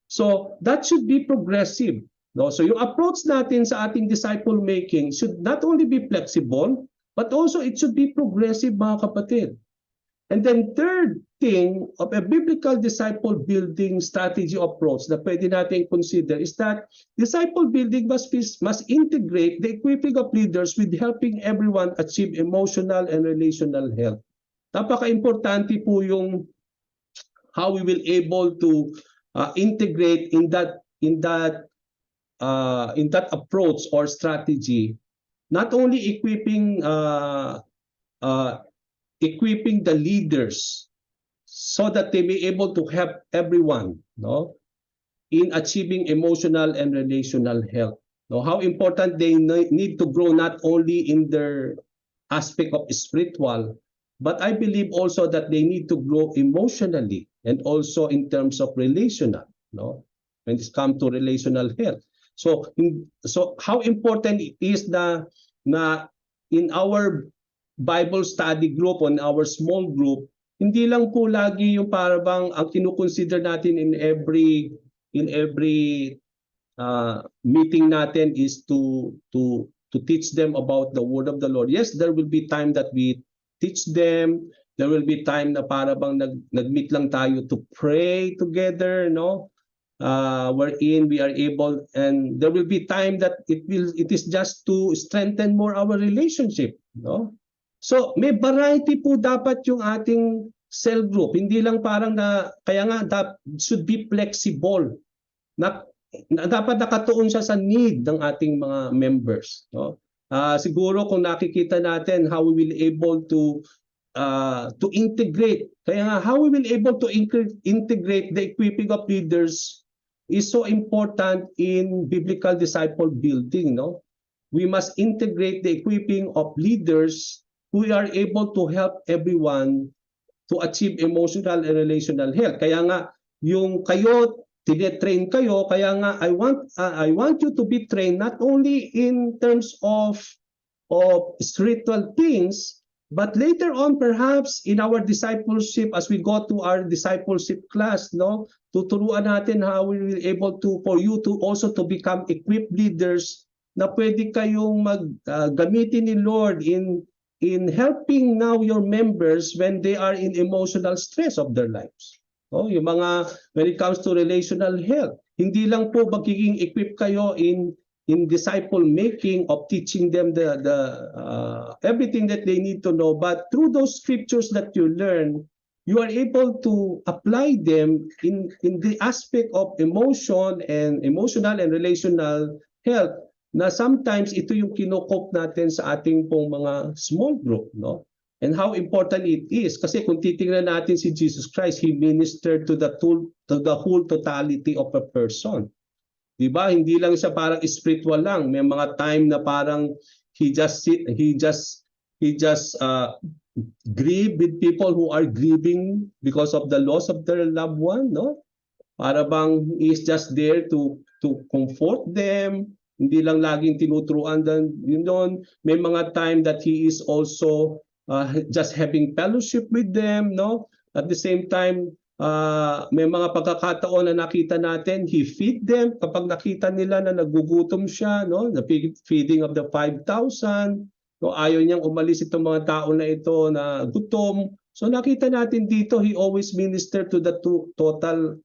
A: So that should be progressive. No? So yung approach natin sa ating disciple making should not only be flexible, but also it should be progressive, mga kapatid. And then third thing of a biblical disciple building strategy approach na pwede natin consider is that disciple building must integrate the equipping of leaders with helping everyone achieve emotional and relational health. Napaka-importante po yung how we will able to integrate in that approach or strategy, not only equipping the leaders so that they be able to help everyone, no, in achieving emotional and relational health. No, how important they need to grow not only in their aspect of spiritual, but I believe also that they need to grow emotionally and also in terms of relational, no, when it comes to relational health. So how important it is na in our Bible study group, on our small group, hindi lang po lagi yung parang ang kinukonsider natin in every meeting natin is to teach them about the word of the Lord. Yes, there will be time that we teach them. There will be time na parang nag-meet lang tayo to pray together, no? Wherein we are able, and there will be time that it is just to strengthen more our relationship, no? So may variety po dapat yung ating cell group. Hindi lang parang kaya nga should be flexible. Dapat nakatuon siya sa need ng ating mga members, no? Siguro kung nakikita natin how we will able to integrate. Kaya nga how we will able to integrate the equipping of leaders is so important in biblical disciple building, no? We must integrate the equipping of leaders who are able to help everyone to achieve emotional and relational health. Kaya nga yung kayo tine-train kayo, kaya nga I want you to be trained not only in terms of spiritual things, but later on perhaps in our discipleship as we go to our discipleship class, no, tuturuan natin how we will able to for you to also to become equipped leaders na pwede kayong gamitin ni Lord in helping now your members when they are in emotional stress of their lives. Oh, yung mga when it comes to relational health, hindi lang po magiging equip kayo in disciple making of teaching them the everything that they need to know, but through those scriptures that you learn, you are able to apply them in the aspect of emotional and relational health, na sometimes ito yung kinokop natin sa ating pong mga small group, no? And how important it is, kasi kung titingnan natin si Jesus Christ, He ministered to the whole totality of a person. Diba? Hindi lang siya parang spiritual lang. May mga time na parang he just grieve with people who are grieving because of the loss of their loved one, no? Para bang he is just there to comfort them. Hindi lang laging tinuturuan doon. May mga time that he is also just having fellowship with them, no? At the same time, may mga pagkakataon na nakita natin, he feed them kapag nakita nila na nagugutom siya, no? The feeding of the 5,000, no? Ayaw niyang umalis itong mga tao na ito na gutom. So nakita natin dito, he always ministered to the total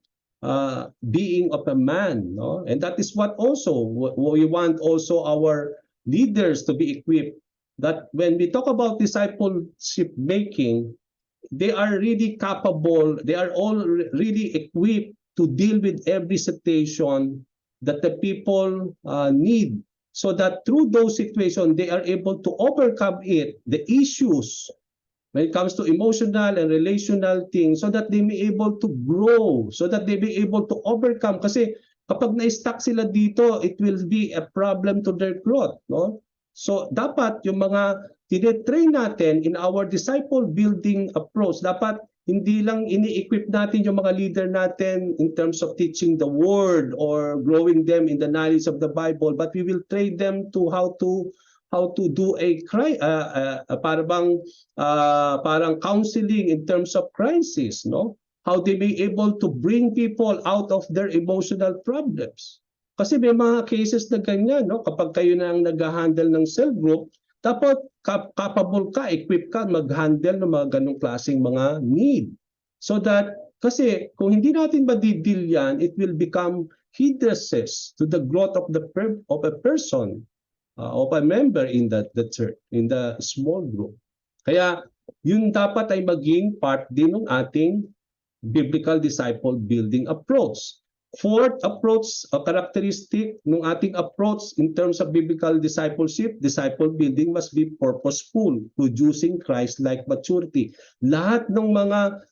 A: being of a man, no? And that is what also we want also our leaders to be equipped, that when we talk about discipleship making, they are really capable, they are all really equipped to deal with every situation that the people need, so that through those situations they are able to overcome the issues when it comes to emotional and relational things, so that they may able to grow, so that they be able to overcome. Kasi kapag na-stuck sila dito, it will be a problem to their growth, no? So dapat yung mga tine-train natin in our disciple building approach, dapat hindi lang ini-equip natin yung mga leader natin in terms of teaching the word or growing them in the knowledge of the Bible, but we will train them to how to do parang counseling in terms of crisis, no? How they be able to bring people out of their emotional problems. Kasi may mga cases na ganyan, no? Kapag kayo na ang nag-handle ng cell group, dapat capable ka, equip ka mag-handle ng mga ganong klaseng mga need. So that, kasi kung hindi natin madidil yan, it will become hindrances to the growth of a person, of a member in the church, in the small group. Kaya yun dapat ay maging part din ng ating biblical disciple building approach. Fourth approach, a characteristic ng ating approach in terms of biblical discipleship, disciple building must be purposeful, producing Christ-like maturity. Lahat ng mga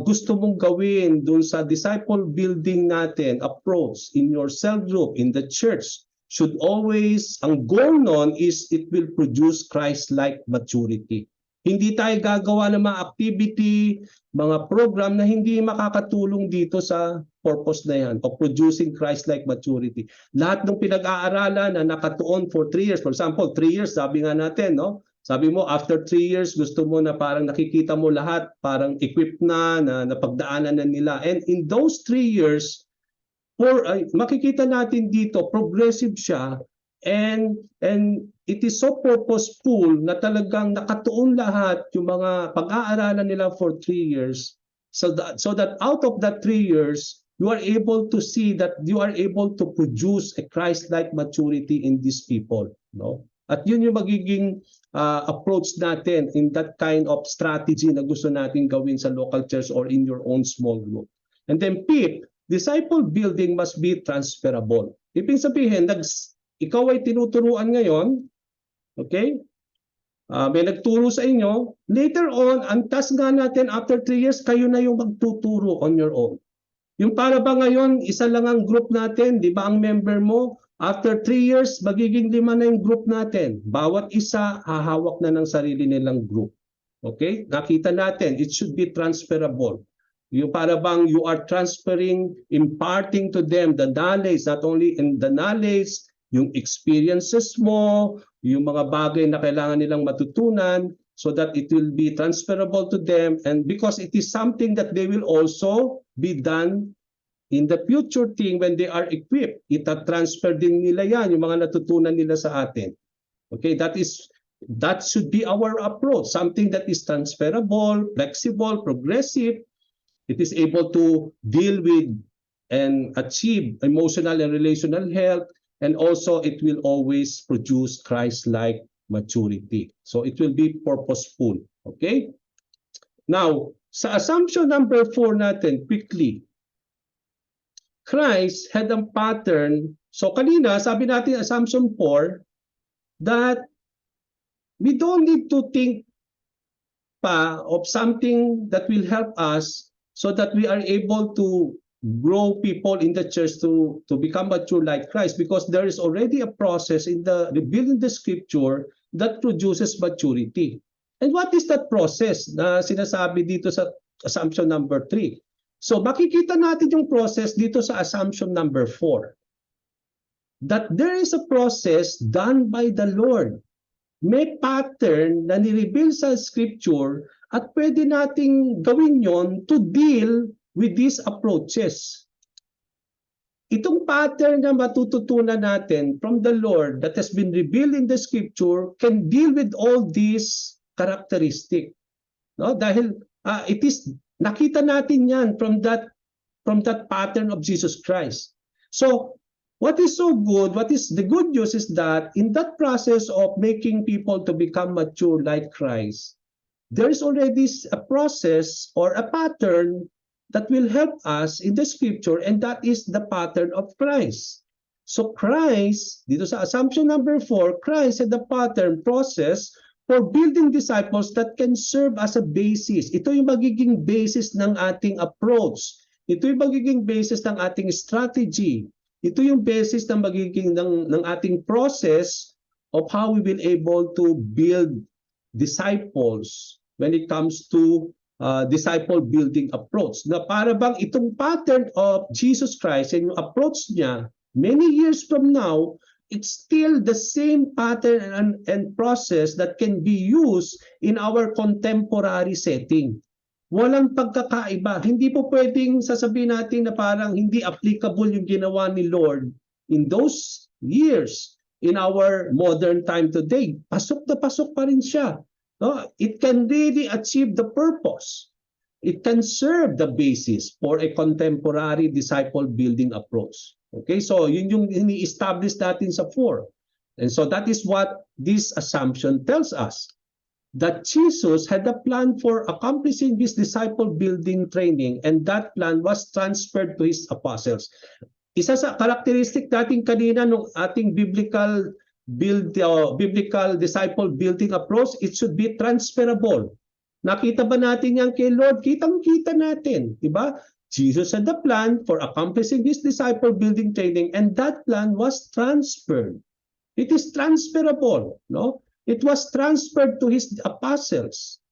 A: gusto mong gawin dun sa disciple building natin, approach in your cell group, in the church, should always, ang goal nun is it will produce Christ-like maturity. Hindi tayo gagawa ng mga activity, mga program na hindi makakatulong dito sa purpose na yan of producing Christ-like maturity. Lahat ng pinag-aaralan na nakatuon for 3 years, for example, 3 years, sabi nga natin, no? Sabi mo, after 3 years, gusto mo na parang nakikita mo lahat, parang equipped na napagdaanan na nila. And in those 3 years, makikita natin dito, progressive siya, and it is so purposeful na talagang nakatuon lahat yung mga pag-aaralan nila for 3 years, so that out of that 3 years you are able to see that you are able to produce a Christ-like maturity in these people, no? At yun yung magiging approach natin in that kind of strategy na gusto natin gawin sa local church or in your own small group. And then fifth, disciple building must be transferable. Ibig sabihin, ikaw ay tinuturuan ngayon, okay? May nagturo sa inyo. Later on, ang task nga natin after 3 years, kayo na yung magtuturo on your own. Yung para ba ngayon, isa lang ang group natin, di ba ang member mo? After 3 years, magiging 5 na yung group natin. Bawat isa, hahawak na ng sarili nilang group. Okay? Nakita natin, it should be transferable. Yung para bang you are transferring, imparting to them the knowledge, not only in the knowledge, yung experiences mo, yung mga bagay na kailangan nilang matutunan, so that it will be transferable to them, and because it is something that they will also be done in the future thing when they are equipped. Ita-transfer din nila yan, yung mga natutunan nila sa atin. Okay, that should be our approach, something that is transferable, flexible, progressive. It is able to deal with and achieve emotional and relational health, and also it will always produce Christ-like maturity. So it will be purposeful. Okay? Now, sa assumption number 4 natin, quickly, Christ had a pattern. So kanina, sabi natin assumption 4, that we don't need to think pa of something that will help us so that we are able to grow people in the church to become mature like Christ, because there is already a process in the revealed in the scripture that produces maturity. And what is that process na sinasabi dito sa assumption number 3? So makikita natin yung process dito sa assumption number 4. That there is a process done by the Lord. May pattern na ni-reveal sa scripture at pwede nating gawin yon to deal with these approaches. Itong pattern na matututunan natin from the Lord that has been revealed in the scripture can deal with all these characteristics. No? Dahil it is, nakita natin yan from that pattern of Jesus Christ. So, what is so good, what is the good news is that in that process of making people to become mature like Christ, there is already a process or a pattern that will help us in the scripture, and that is the pattern of Christ. So Christ, dito sa assumption number 4, Christ had the pattern process for building disciples that can serve as a basis. Ito yung magiging basis ng ating approach. Ito yung magiging basis ng ating strategy. Ito yung basis ng magiging ng ating process of how we will able to build disciples when it comes to disciple building approach. Na para bang itong pattern of Jesus Christ and yung approach niya, many years from now, it's still the same pattern and process that can be used in our contemporary setting. Walang pagkakaiba. Hindi po pwedeng sasabihin natin na parang hindi applicable yung ginawa ni Lord in those years, in our modern time today, pasok na pasok pa rin siya. No? It can really achieve the purpose. It can serve the basis for a contemporary disciple-building approach. Okay, so yun yung ini-establish natin sa 4. And so that is what this assumption tells us. That Jesus had a plan for accomplishing this disciple-building training, and that plan was transferred to his apostles. Isa sa characteristic natin kanina ng ating biblical disciple building approach, it should be transferable. Nakita ba natin yan kay Lord? Kitang-kita natin, di ba? Jesus had a plan for accomplishing this disciple building training, and that plan was transferred. It is transferable, no? It was transferred to his apostles.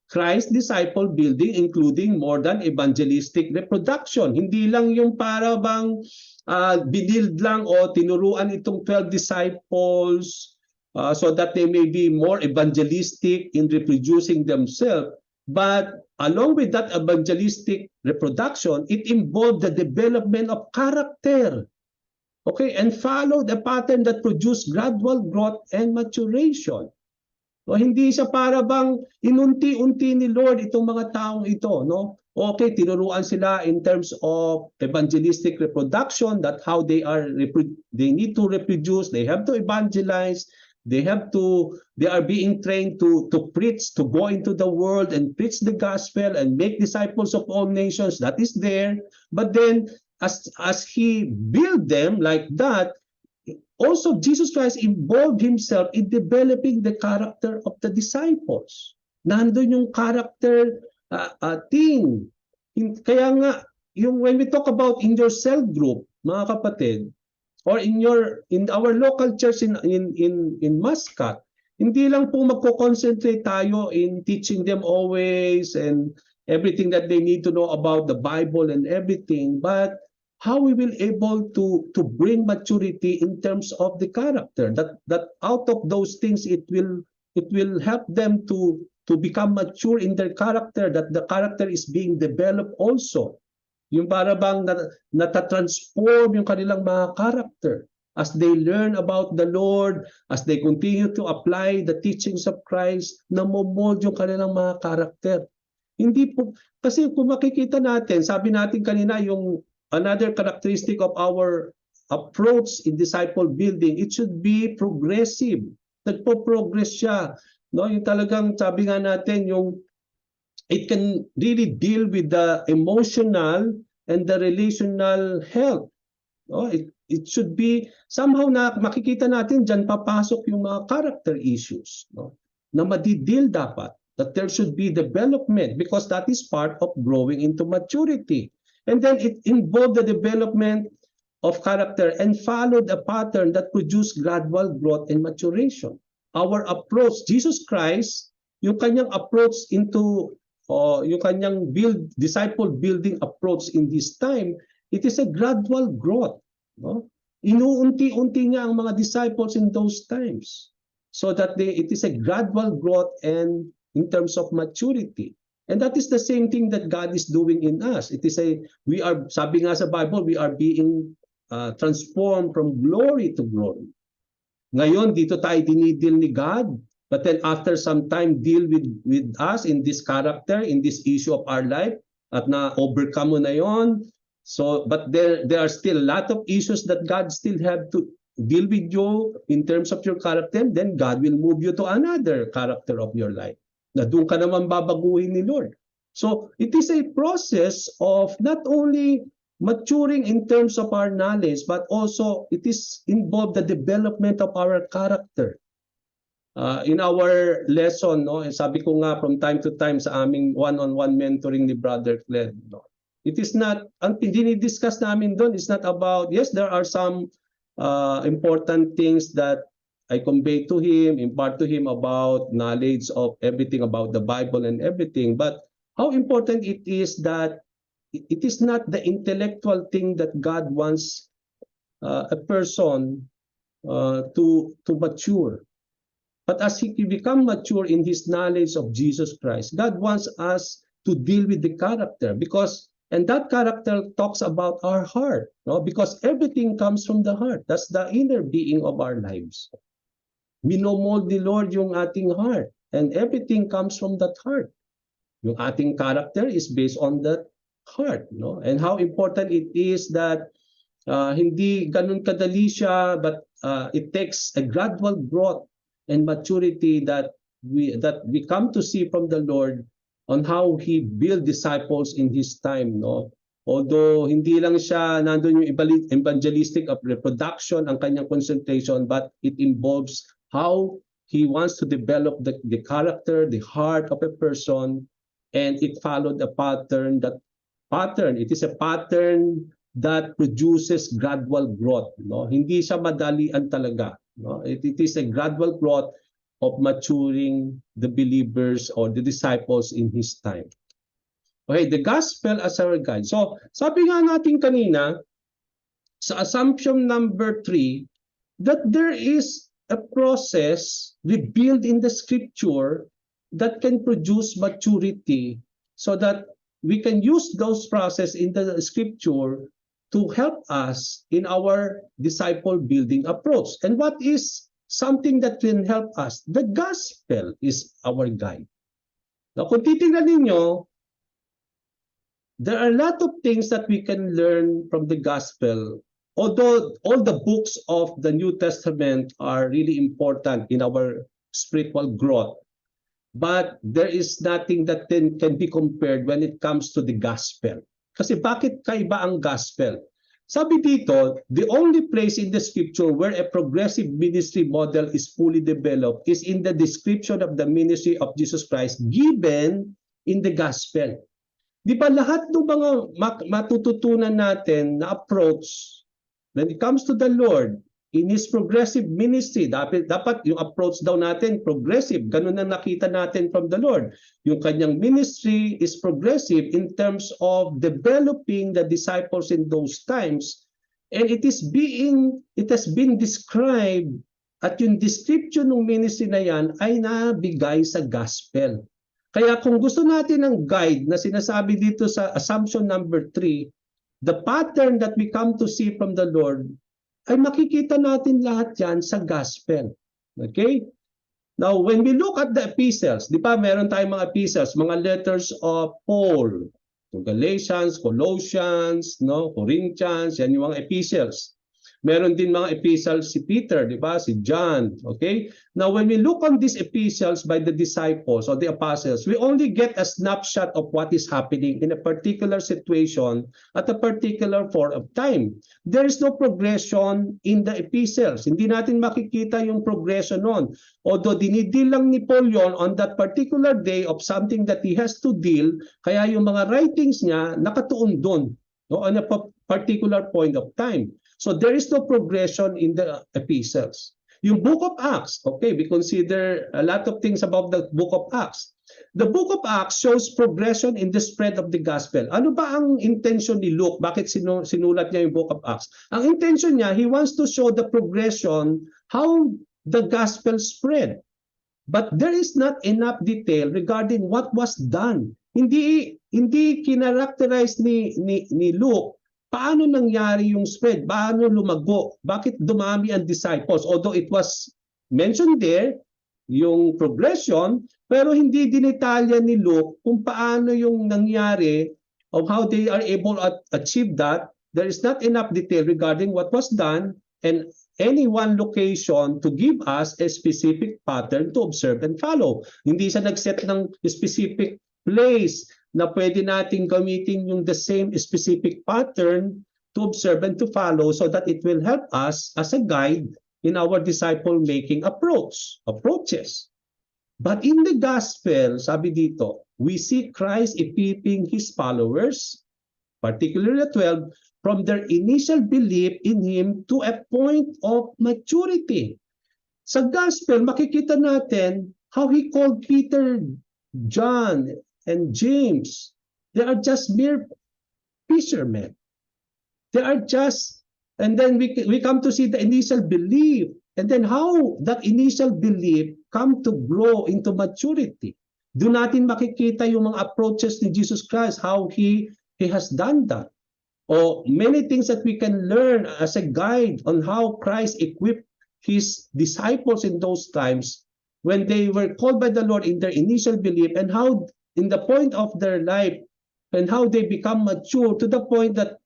A: Christ's disciple building including more than evangelistic reproduction. Hindi lang yung para bang binild lang o tinuruan itong 12 disciples so that they may be more evangelistic in reproducing themselves. But along with that evangelistic reproduction, it involved the development of character. Okay, and followed a pattern that produced gradual growth and maturation. So, hindi siya para bang inunti-unti ni Lord itong mga taong ito, no? Okay, tinuruan sila in terms of evangelistic reproduction, that how they need to reproduce, they have to evangelize, they are being trained to preach, to go into the world and preach the gospel and make disciples of all nations. That is there. But then as he built them like that, also Jesus Christ involved himself in developing the character of the disciples. Nandun yung character thing. Kaya nga, when we talk about in your cell group, mga kapatid, or in our local church in Muscat, hindi lang po magko-concentrate tayo in teaching them always and everything that they need to know about the Bible and everything, but how we will able to bring maturity in terms of the character, that out of those things it will help them to become mature in their character, that the character is being developed also. Yung para bang natatransform yung kanilang mga character as they learn about the Lord, as they continue to apply the teachings of Christ, namomold yung kanilang mga character. Hindi po, kasi kung makikita natin, sabi natin kanina yung another characteristic of our approach in disciple building, it should be progressive. Nagpo-progress siya. No? Yung talagang sabi nga natin, yung it can really deal with the emotional and the relational health. No? It should be, somehow na makikita natin dyan papasok yung mga character issues, no? Na madideal dapat. That there should be development because that is part of growing into maturity. And then it involved the development of character and followed a pattern that produced gradual growth and maturation. Our approach, Jesus Christ, yung kanyang approach into, yung kanyang disciple building approach in this time, it is a gradual growth. No? Inuunti-unti niya ang mga disciples in those times so that it is a gradual growth and in terms of maturity. And that is the same thing that God is doing in us. It is sabi nga sa Bible, we are being transformed from glory to glory. Ngayon, dito tayo dinidil ni God, but then after some time, deal with us in this character, in this issue of our life, at na-overcome mo na yon. So, but there are still a lot of issues that God still have to deal with you in terms of your character. Then God will move you to another character of your life, na doon ka naman babaguhin ni Lord. So, it is a process of not only maturing in terms of our knowledge, but also it is involved the development of our character. In our lesson, no, sabi ko nga from time to time sa aming one-on-one mentoring ni Brother Cled, no, it is not, ang dinidiscuss namin doon is not about, yes, there are some important things that I convey to him, impart to him about knowledge of everything about the Bible and everything. But how important it is that it is not the intellectual thing that God wants a person to mature. But as he become mature in his knowledge of Jesus Christ, God wants us to deal with the character, because And that character talks about our heart, no? Because everything comes from the heart. That's the inner being of our lives. Minomold ni Lord yung ating heart, and everything comes from that heart. Yung ating character is based on that heart, no? And how important it is that hindi ganun kadali siya, but it takes a gradual growth and maturity that we come to see from the Lord on how He built disciples in His time, no? Although hindi lang siya nandun yung evangelistic of reproduction ang kanyang concentration, but it involves how He wants to develop the character, the heart of a person, and it followed a pattern. It is a pattern that produces gradual growth, no? Hindi siya madalian talaga, no? It is a gradual growth of maturing the believers or the disciples in His time. Okay, the gospel as our guide. So, sabi nga natin kanina, sa assumption number 3, that there is a process revealed in the scripture that can produce maturity, so that we can use those process in the scripture to help us in our disciple building approach. And what is something that can help us? The gospel is our guide. Now, kung titingnan ninyo, there are a lot of things that we can learn from the gospel. Although all the books of the New Testament are really important in our spiritual growth, but there is nothing that can be compared when it comes to the gospel. Kasi bakit kaiba ang gospel? Sabi dito, the only place in the scripture where a progressive ministry model is fully developed is in the description of the ministry of Jesus Christ given in the gospel. Di ba lahat ng mga matututunan natin na approach when it comes to the Lord in His progressive ministry, dapat yung approach daw natin progressive. Ganun na nakita natin from the Lord. Yung kanyang ministry is progressive in terms of developing the disciples in those times. And it has been described at yung description ng ministry na yan ay nabigay sa gospel. Kaya kung gusto natin ng guide na sinasabi dito sa assumption number 3, the pattern that we come to see from the Lord, ay makikita natin lahat yan sa gospel. Okay? Now, when we look at the epistles, di ba meron tayong mga epistles, mga letters of Paul, to Galatians, Colossians, no, Corinthians, yan yung mga epistles. Meron din mga epistles si Peter, di ba? Si John, okay? Now, when we look on these epistles by the disciples or the apostles, we only get a snapshot of what is happening in a particular situation at a particular point of time. There is no progression in the epistles. Hindi natin makikita yung progression nun. Although dinidil lang ni Paul yon on that particular day of something that he has to deal, kaya yung mga writings niya nakatuon doon, no, on a particular point of time. So there is no progression in the epistles. Yung Book of Acts, okay, we consider a lot of things about the Book of Acts. The Book of Acts shows progression in the spread of the gospel. Ano ba ang intention ni Luke? Bakit sinulat niya yung Book of Acts? Ang intention niya, he wants to show the progression, how the gospel spread. But there is not enough detail regarding what was done. Hindi kinaracterize ni Luke paano nangyari yung spread, paano lumago, bakit dumami ang disciples. Although it was mentioned there, yung progression, pero hindi dinetalya ni Luke kung paano yung nangyari of how they are able to achieve that. There is not enough detail regarding what was done and any one location to give us a specific pattern to observe and follow. Hindi siya nag-set ng specific place na pwede nating gamitin yung the same specific pattern to observe and to follow so that it will help us as a guide in our disciple-making approaches. But in the gospel, sabi dito, we see Christ equipping His followers, particularly the 12, from their initial belief in Him to a point of maturity. Sa gospel, makikita natin how He called Peter, John, and James. They are just mere fishermen. They are just, and then we come to see the initial belief, and then how that initial belief come to grow into maturity. Doon natin makikita yung mga approaches ni Jesus Christ, how He He has done that. Or many things that we can learn as a guide on how Christ equipped his disciples in those times when they were called by the Lord in their initial belief, and how in the point of their life and how they become mature to the point that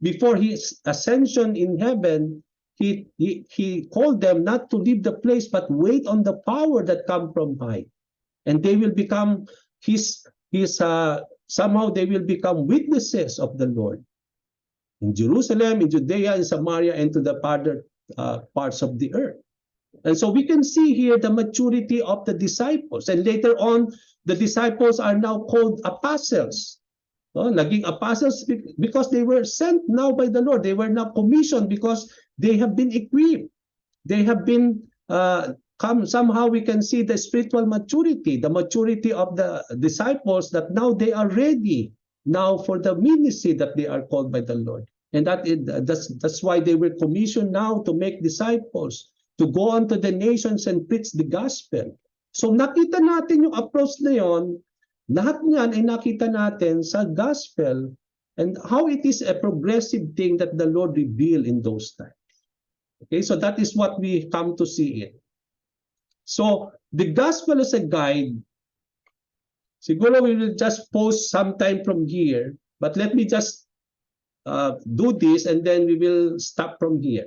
A: before his ascension in heaven, he called them not to leave the place but wait on the power that come from high, and they will become somehow they will become witnesses of the Lord in Jerusalem, in Judea, in Samaria, and to the farther parts of the earth. And so we can see here the maturity of the disciples. And later on, the disciples are now called apostles. Naging apostles because they were sent now by the Lord. They were now commissioned because they have been equipped. They have been somehow we can see the spiritual maturity, the maturity of the disciples, that now they are ready now for the ministry that they are called by the Lord. And that's why they were commissioned now to make disciples, to go on to the nations and preach the gospel. So nakita natin yung approach na yon, lahat niyan ay nakita natin sa gospel and how it is a progressive thing that the Lord revealed in those times. Okay, so that is what we come to see it. So the gospel as a guide, siguro we will just post sometime from here, but let me just do this and then we will stop from here.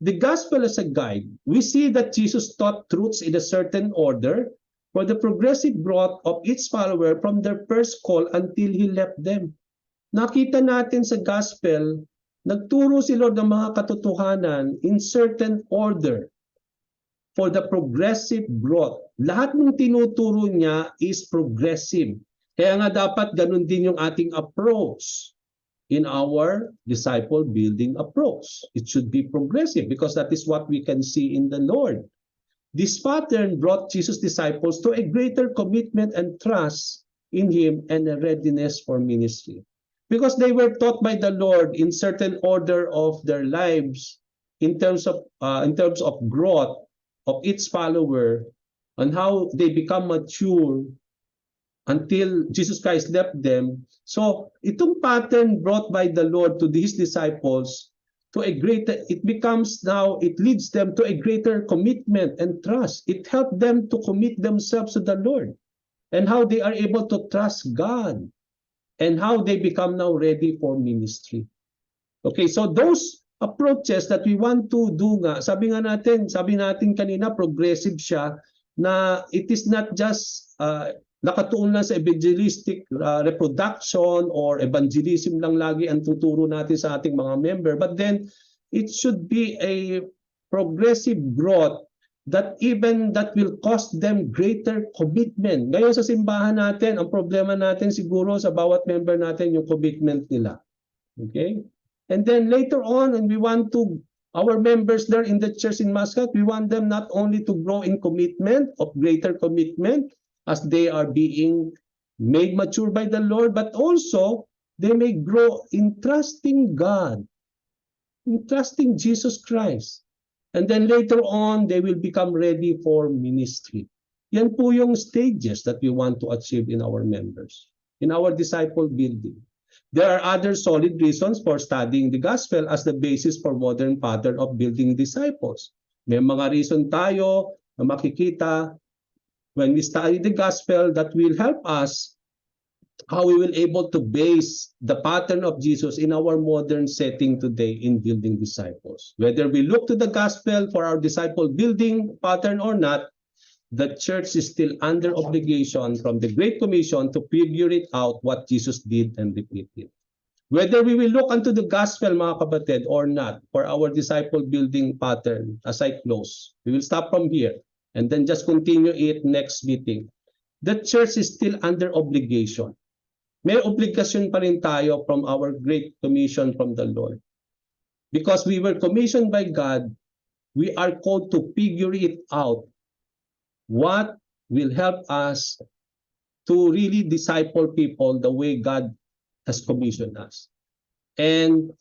A: The gospel as a guide, we see that Jesus taught truths in a certain order for the progressive growth of each follower from their first call until he left them. Nakita natin sa gospel, nagturo si Lord ng mga katotohanan in certain order for the progressive growth. Lahat ng tinuturo niya is progressive. Kaya nga dapat ganun din yung ating approach in our disciple building approach. It should be progressive because that is what we can see in the Lord. This pattern brought Jesus' disciples to a greater commitment and trust in him and a readiness for ministry. Because they were taught by the Lord in certain order of their lives in terms of growth of each follower and how they become mature until Jesus Christ left them. So itong pattern brought by the Lord to his disciples to a greater, it leads them to a greater commitment and trust. It helped them to commit themselves to the Lord and how they are able to trust God and how they become now ready for ministry. Okay, so those approaches that we want to do nga, sabi natin kanina, progressive siya, na it is not just nakatuon lang sa evangelistic reproduction or evangelism lang lagi ang tuturo natin sa ating mga member, but then it should be a progressive growth that will cost them greater commitment. Ngayon sa simbahan natin, ang problema natin siguro sa bawat member natin yung commitment nila. Okay? And then later on, and we want to, our members there in the church in Muscat, we want them not only to grow in commitment, of greater commitment, as they are being made mature by the Lord, but also they may grow in trusting God, in trusting Jesus Christ. And then later on, they will become ready for ministry. Yan po yung stages that we want to achieve in our members, in our disciple building. There are other solid reasons for studying the gospel as the basis for modern pattern of building disciples. May mga reason tayo na makikita when we study the gospel that will help us how we will able to base the pattern of Jesus in our modern setting today in building disciples. Whether we look to the gospel for our disciple building pattern or not, the church is still under obligation from the Great Commission to figure it out what Jesus did and repeat it. Whether we will look unto the gospel, mga kapatid, or not, for our disciple building pattern, as I close, we will stop from here and then just continue it next meeting. The church is still under obligation. May obligasyon pa rin tayo from our Great Commission from the Lord. Because we were commissioned by God, we are called to figure it out. What will help us to really disciple people the way God has commissioned us. And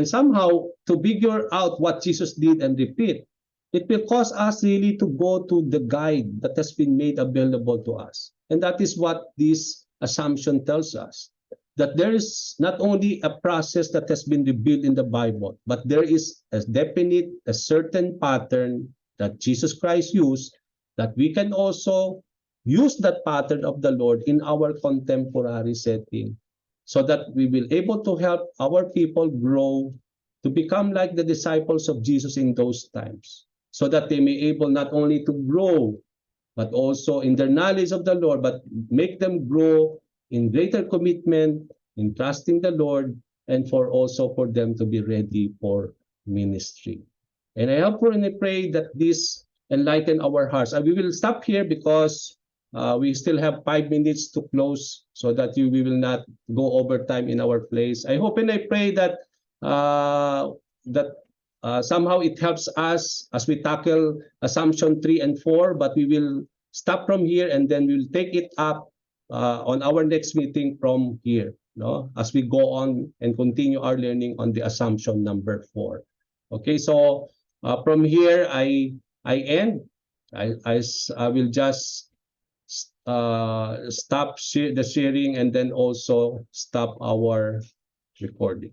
A: somehow to figure out what Jesus did and repeat, it will cause us really to go to the guide that has been made available to us. And that is what this assumption tells us. that there is not only a process that has been revealed in the Bible, but there is a definite, a certain pattern that Jesus Christ used, that we can also use that pattern of the Lord in our contemporary setting, so that we will able to help our people grow to become like the disciples of Jesus in those times, so that they may able not only to grow, but also in their knowledge of the Lord, but make them grow in greater commitment, in trusting the Lord, and for also for them to be ready for ministry. And I hope and I pray that this enlighten our hearts. And we will stop here because we still have 5 minutes to close, so that we will not go over time in our place. I hope and I pray that somehow it helps us as we tackle assumption 3 and 4, but we will stop from here and then we'll take it up on our next meeting from here, no? As we go on and continue our learning on the assumption number 4. Okay, so from here I end. I will just stop the sharing and then also stop our recording.